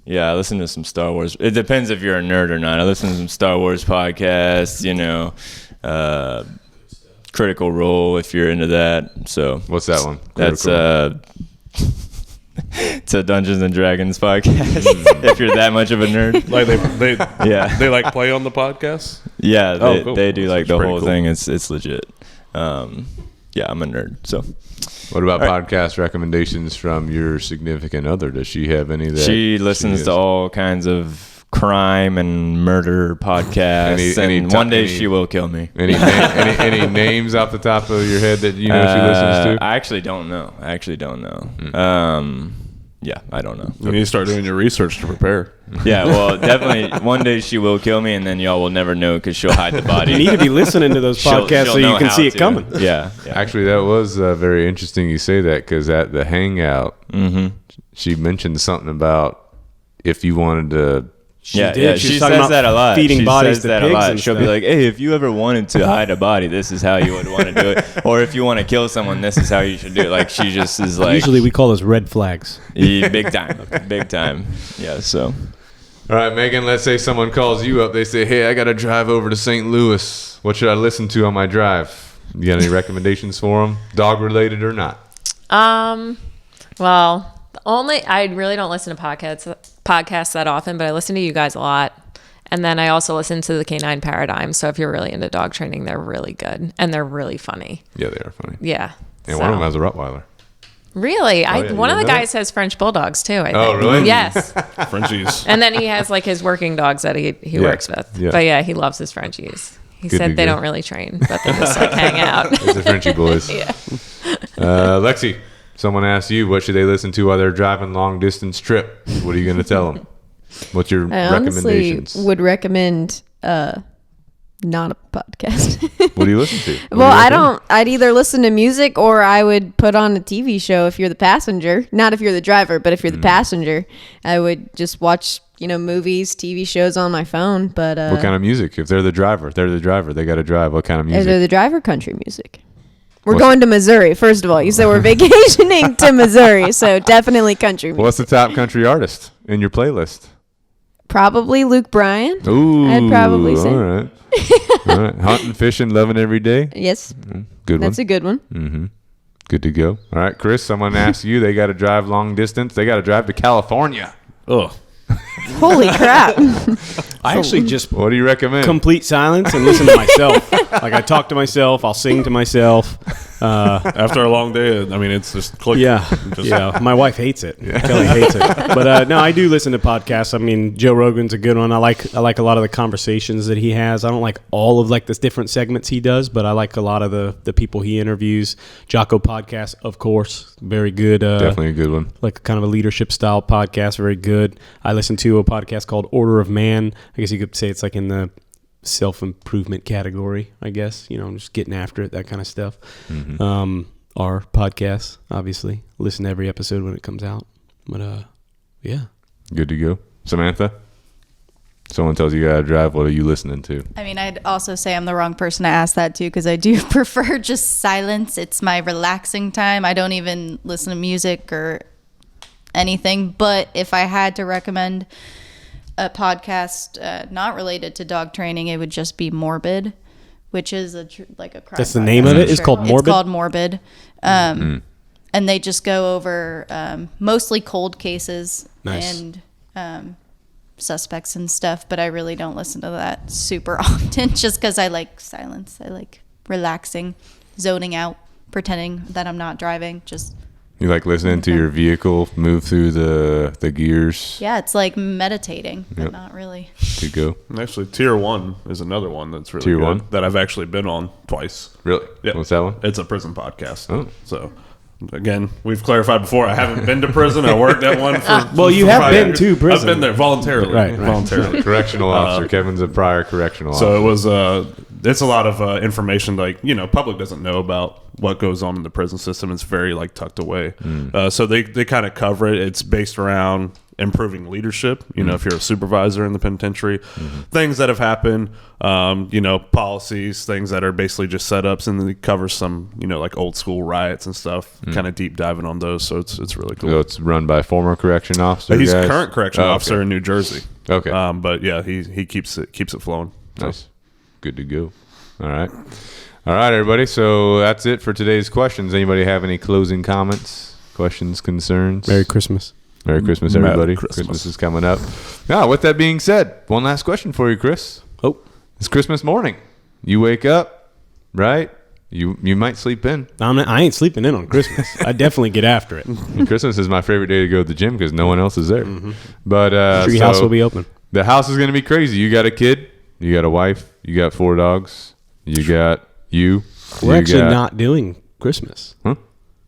Yeah, I listen to some Star Wars. It depends if you're a nerd or not. I listen to some Star Wars podcasts, Critical Role if you're into that. So what's that one? That's it's a Dungeons and Dragons podcast. If you're that much of a nerd, Like they yeah, like play on the podcast. yeah, Cool. they do like That's the pretty whole cool. thing. It's legit. Yeah, I'm a nerd. So What about podcast recommendations from your significant other? Does she have any that she listens to all kinds of crime and murder podcasts, one day she will kill me. Any names off the top of your head that she listens to? I actually don't know. Yeah, I don't know. You need to start doing your research to prepare. Yeah, well, definitely one day she will kill me, and then y'all will never know because she'll hide the body. You need to be listening to those podcasts so you can see it coming. Yeah. Actually, that was very interesting you say that, because at the hangout, she mentioned something about if you wanted to. She did. She talking says about that a lot. feeding She bodies says to that pigs a lot. and She'll stuff. be like, "Hey, if you ever wanted to hide a body, this is how you would want to do it. Or if you want to kill someone, this is how you should do it." Like she just is like. Usually we call those red flags. Yeah, big time. Yeah. So. All right, Megan, let's say someone calls you up. They say, hey, I got to drive over to St. Louis. What should I listen to on my drive? You got any recommendations for them, dog related or not? Well, I really don't listen to podcasts that often, but I listen to you guys a lot. And then I also listen to the Canine Paradigm. So if you're really into dog training, they're really good and they're really funny. Yeah, they are funny. Yeah. And one of them has a Rottweiler. Really? yeah, One you of the know guys has French Bulldogs too, I think. Oh, really? Yes. Frenchies. And then he has like his working dogs that he works with. Yeah. But yeah, he loves his Frenchies. He Good said to they go. don't really train, but they just like hang out. It's the Frenchie boys. Yeah. Lexi, someone asked you, what should they listen to while they're driving long distance trip? What are you going to tell them? What's your I honestly recommendations? would recommend Not a podcast. What do you listen to? What Well, do you I recommend? don't. I'd either listen to music or I would put on a TV show if you're the passenger. Not if you're the driver, but if you're the passenger, I would just watch, movies, TV shows on my phone. But What kind of music? If they're the driver, they got to drive. What kind of if they're music? the driver, country music. We're What's- going to Missouri. First of all, you said we're vacationing to Missouri, so definitely country music. What's the top country artist in your playlist? Probably Luke Bryan. Ooh, I'd probably say. All right. All right. Hunting, fishing, loving every day. Yes, Good that's one. a good one. Good to go. All right, Chris, someone asked you, they got to drive long distance. They got to drive to California. Ugh. Holy crap! I actually just What do you recommend? complete silence and listen to myself. Like I talk to myself, I'll sing to myself. After a long day, I mean, it's just click. Yeah, yeah. My wife hates it. Kelly hates it. But no, I do listen to podcasts. I mean, Joe Rogan's a good one. I like a lot of the conversations that he has. I don't like all of the different segments he does, but I like a lot of the people he interviews. Jocko podcast, of course, very good. Definitely a good one. Like kind of a leadership style podcast, very good. I listen to a podcast called Order of Man. I guess you could say it's like in the self-improvement category, I guess, just getting after it, that kind of stuff. Our podcast, obviously, listen to every episode when it comes out, but yeah. Good to go. Samantha, someone tells you got to drive. What are you listening to? I mean, I'd also say I'm the wrong person to ask that too, because I do prefer just silence. It's my relaxing time. I don't even listen to music or anything. But if I had to recommend a podcast not related to dog training, it would just be Morbid, which is a crime. That's the name of it? It's called Morbid? It's called Morbid. And they just go over mostly cold cases Nice. and suspects and stuff, but I really don't listen to that super often just because I like silence. I like relaxing, zoning out, pretending that I'm not driving. Just You like listening to your vehicle move through the gears? yeah, it's like meditating, but Yep. not really. To go. And actually, Tier 1 is another one that's really Tier good 1? that I've actually been on twice. Really? Yeah. What's that one? It's a prison podcast. Oh. So, again, we've clarified before, I haven't been to prison. I worked at one for Well, you for have 5 been years. to prison. I've been there voluntarily. Right. Voluntarily. Correctional officer. Kevin's a prior correctional So officer. it was it's a lot of information public doesn't know about what goes on in the prison system. It's very tucked away. So they kind of cover it. It's based around improving leadership. If you're a supervisor in the penitentiary, things that have happened, policies, things that are basically just setups, and then they cover some old school riots and stuff. Kind of deep diving on those. So it's really cool. So it's run by former correction officer. He's guys? current correctional Oh, officer okay. in New Jersey. Okay. But yeah, he keeps it flowing. So. Nice. Good to go. All right, everybody. So that's it for today's questions. Anybody have any closing comments, questions, concerns? Merry Christmas. Merry Christmas, Merry everybody. Christmas. Christmas is coming up. Now, with that being said, one last question for you, Chris. Oh, It's Christmas morning. You wake up, right? You might sleep in. I ain't sleeping in on Christmas. I definitely get after it. And Christmas is my favorite day to go to the gym because no one else is there. But Treehouse will be open. The house is going to be crazy. You got a kid, you got a wife, you got 4 dogs, you got you. We're you actually got- not doing Christmas. Huh?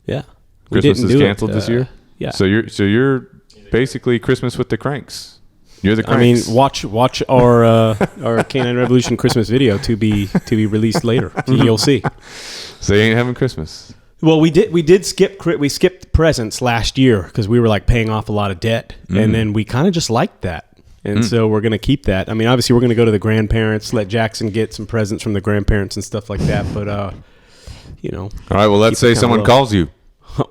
Yeah. We Christmas didn't is do it, canceled this year. Yeah. So you're basically Christmas with the cranks. You're the I mean, cranks. watch our Canine Revolution Christmas video to be released later. You'll see. So you ain't having Christmas. Well, we skipped presents last year because we were paying off a lot of debt, and then we kind of just liked that. And so we're going to keep that. I mean, obviously, we're going to go to the grandparents, let Jackson get some presents from the grandparents and stuff like that. But, All right. Well, let's Keep it say kinda someone low. calls you.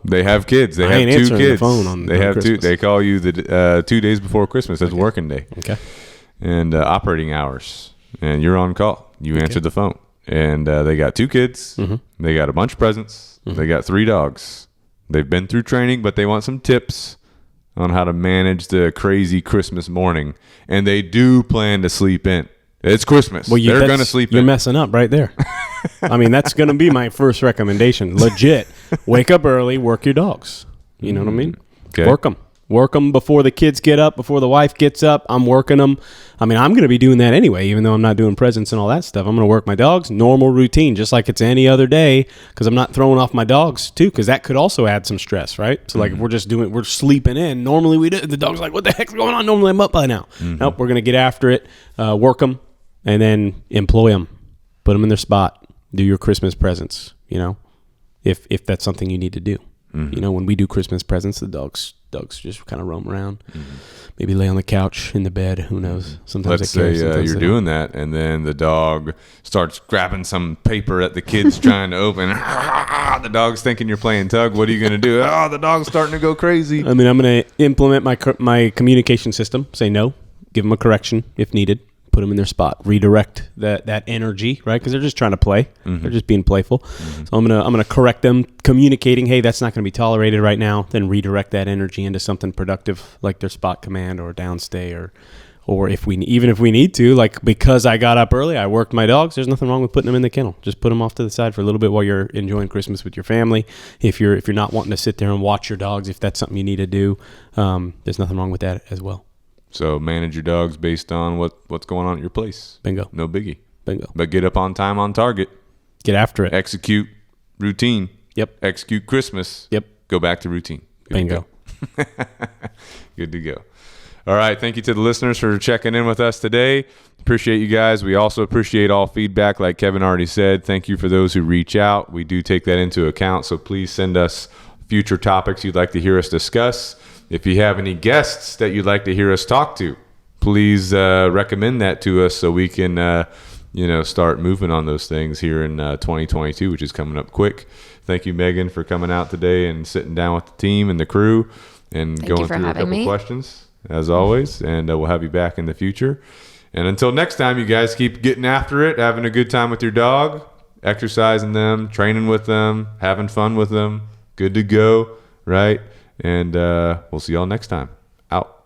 They have kids. They I have ain't 2 answering the kids. phone on Two. Christmas. They call you the 2 days before Christmas. That's working day. okay. And operating hours. And you're on call. You answered the phone. And they got 2 kids. They got a bunch of presents. They got 3 dogs. They've been through training, but they want some tips on how to manage the crazy Christmas morning. And they do plan to sleep in. It's Christmas. Well, They're going to sleep You're in. messing up right there. I mean, that's going to be my first recommendation. Legit. Wake up early, work your dogs. You know what I mean? Okay. Work them before the kids get up, before the wife gets up. I'm working them. I mean, I'm going to be doing that anyway, even though I'm not doing presents and all that stuff. I'm going to work my dogs, normal routine, just like it's any other day, because I'm not throwing off my dogs too, because that could also add some stress, right? So if we're sleeping in, normally we do, the dog's like, what the heck's going on? Normally I'm up by now. Nope, we're going to get after it, work them, and then employ them Put them in their spot. Do your Christmas presents, you know, if that's something you need to do. You know, when we do Christmas presents, the dogs just kind of roam around. Maybe lay on the couch, in the bed. Who knows? Sometimes Let's say you're doing that, and then the dog starts grabbing some paper at the kids trying to open. The dog's thinking you're playing tug. What are you going to do? Oh, the dog's starting to go crazy. I mean, I'm going to implement my communication system. Say no. Give them a correction if needed. Put them in their spot. Redirect that energy, right? Because they're just trying to play. They're just being playful. So I'm gonna correct them, communicating, hey, that's not gonna be tolerated right now. Then redirect that energy into something productive, like their spot command or downstay, or if we need to, like because I got up early, I worked my dogs. There's nothing wrong with putting them in the kennel. Just put them off to the side for a little bit while you're enjoying Christmas with your family. If you're not wanting to sit there and watch your dogs, if that's something you need to do, there's nothing wrong with that as well. So manage your dogs based on what's going on at your place. Bingo. No biggie. Bingo. But get up on time, on target. Get after it. Execute routine. Yep. Execute Christmas. Yep. Go back to routine. Good Bingo. to go. Good to go. All right. Thank you to the listeners for checking in with us today. Appreciate you guys. We also appreciate all feedback, like Kevin already said. Thank you for those who reach out. We do take that into account. So please send us future topics you'd like to hear us discuss. If you have any guests that you'd like to hear us talk to, please recommend that to us so we can, start moving on those things here in 2022, which is coming up quick. Thank you, Meagan, for coming out today and sitting down with the team and the crew and going through a couple questions, as always. And we'll have you back in the future. And until next time, you guys keep getting after it, having a good time with your dog, exercising them, training with them, having fun with them. Good to go, right? And we'll see y'all next time. Out.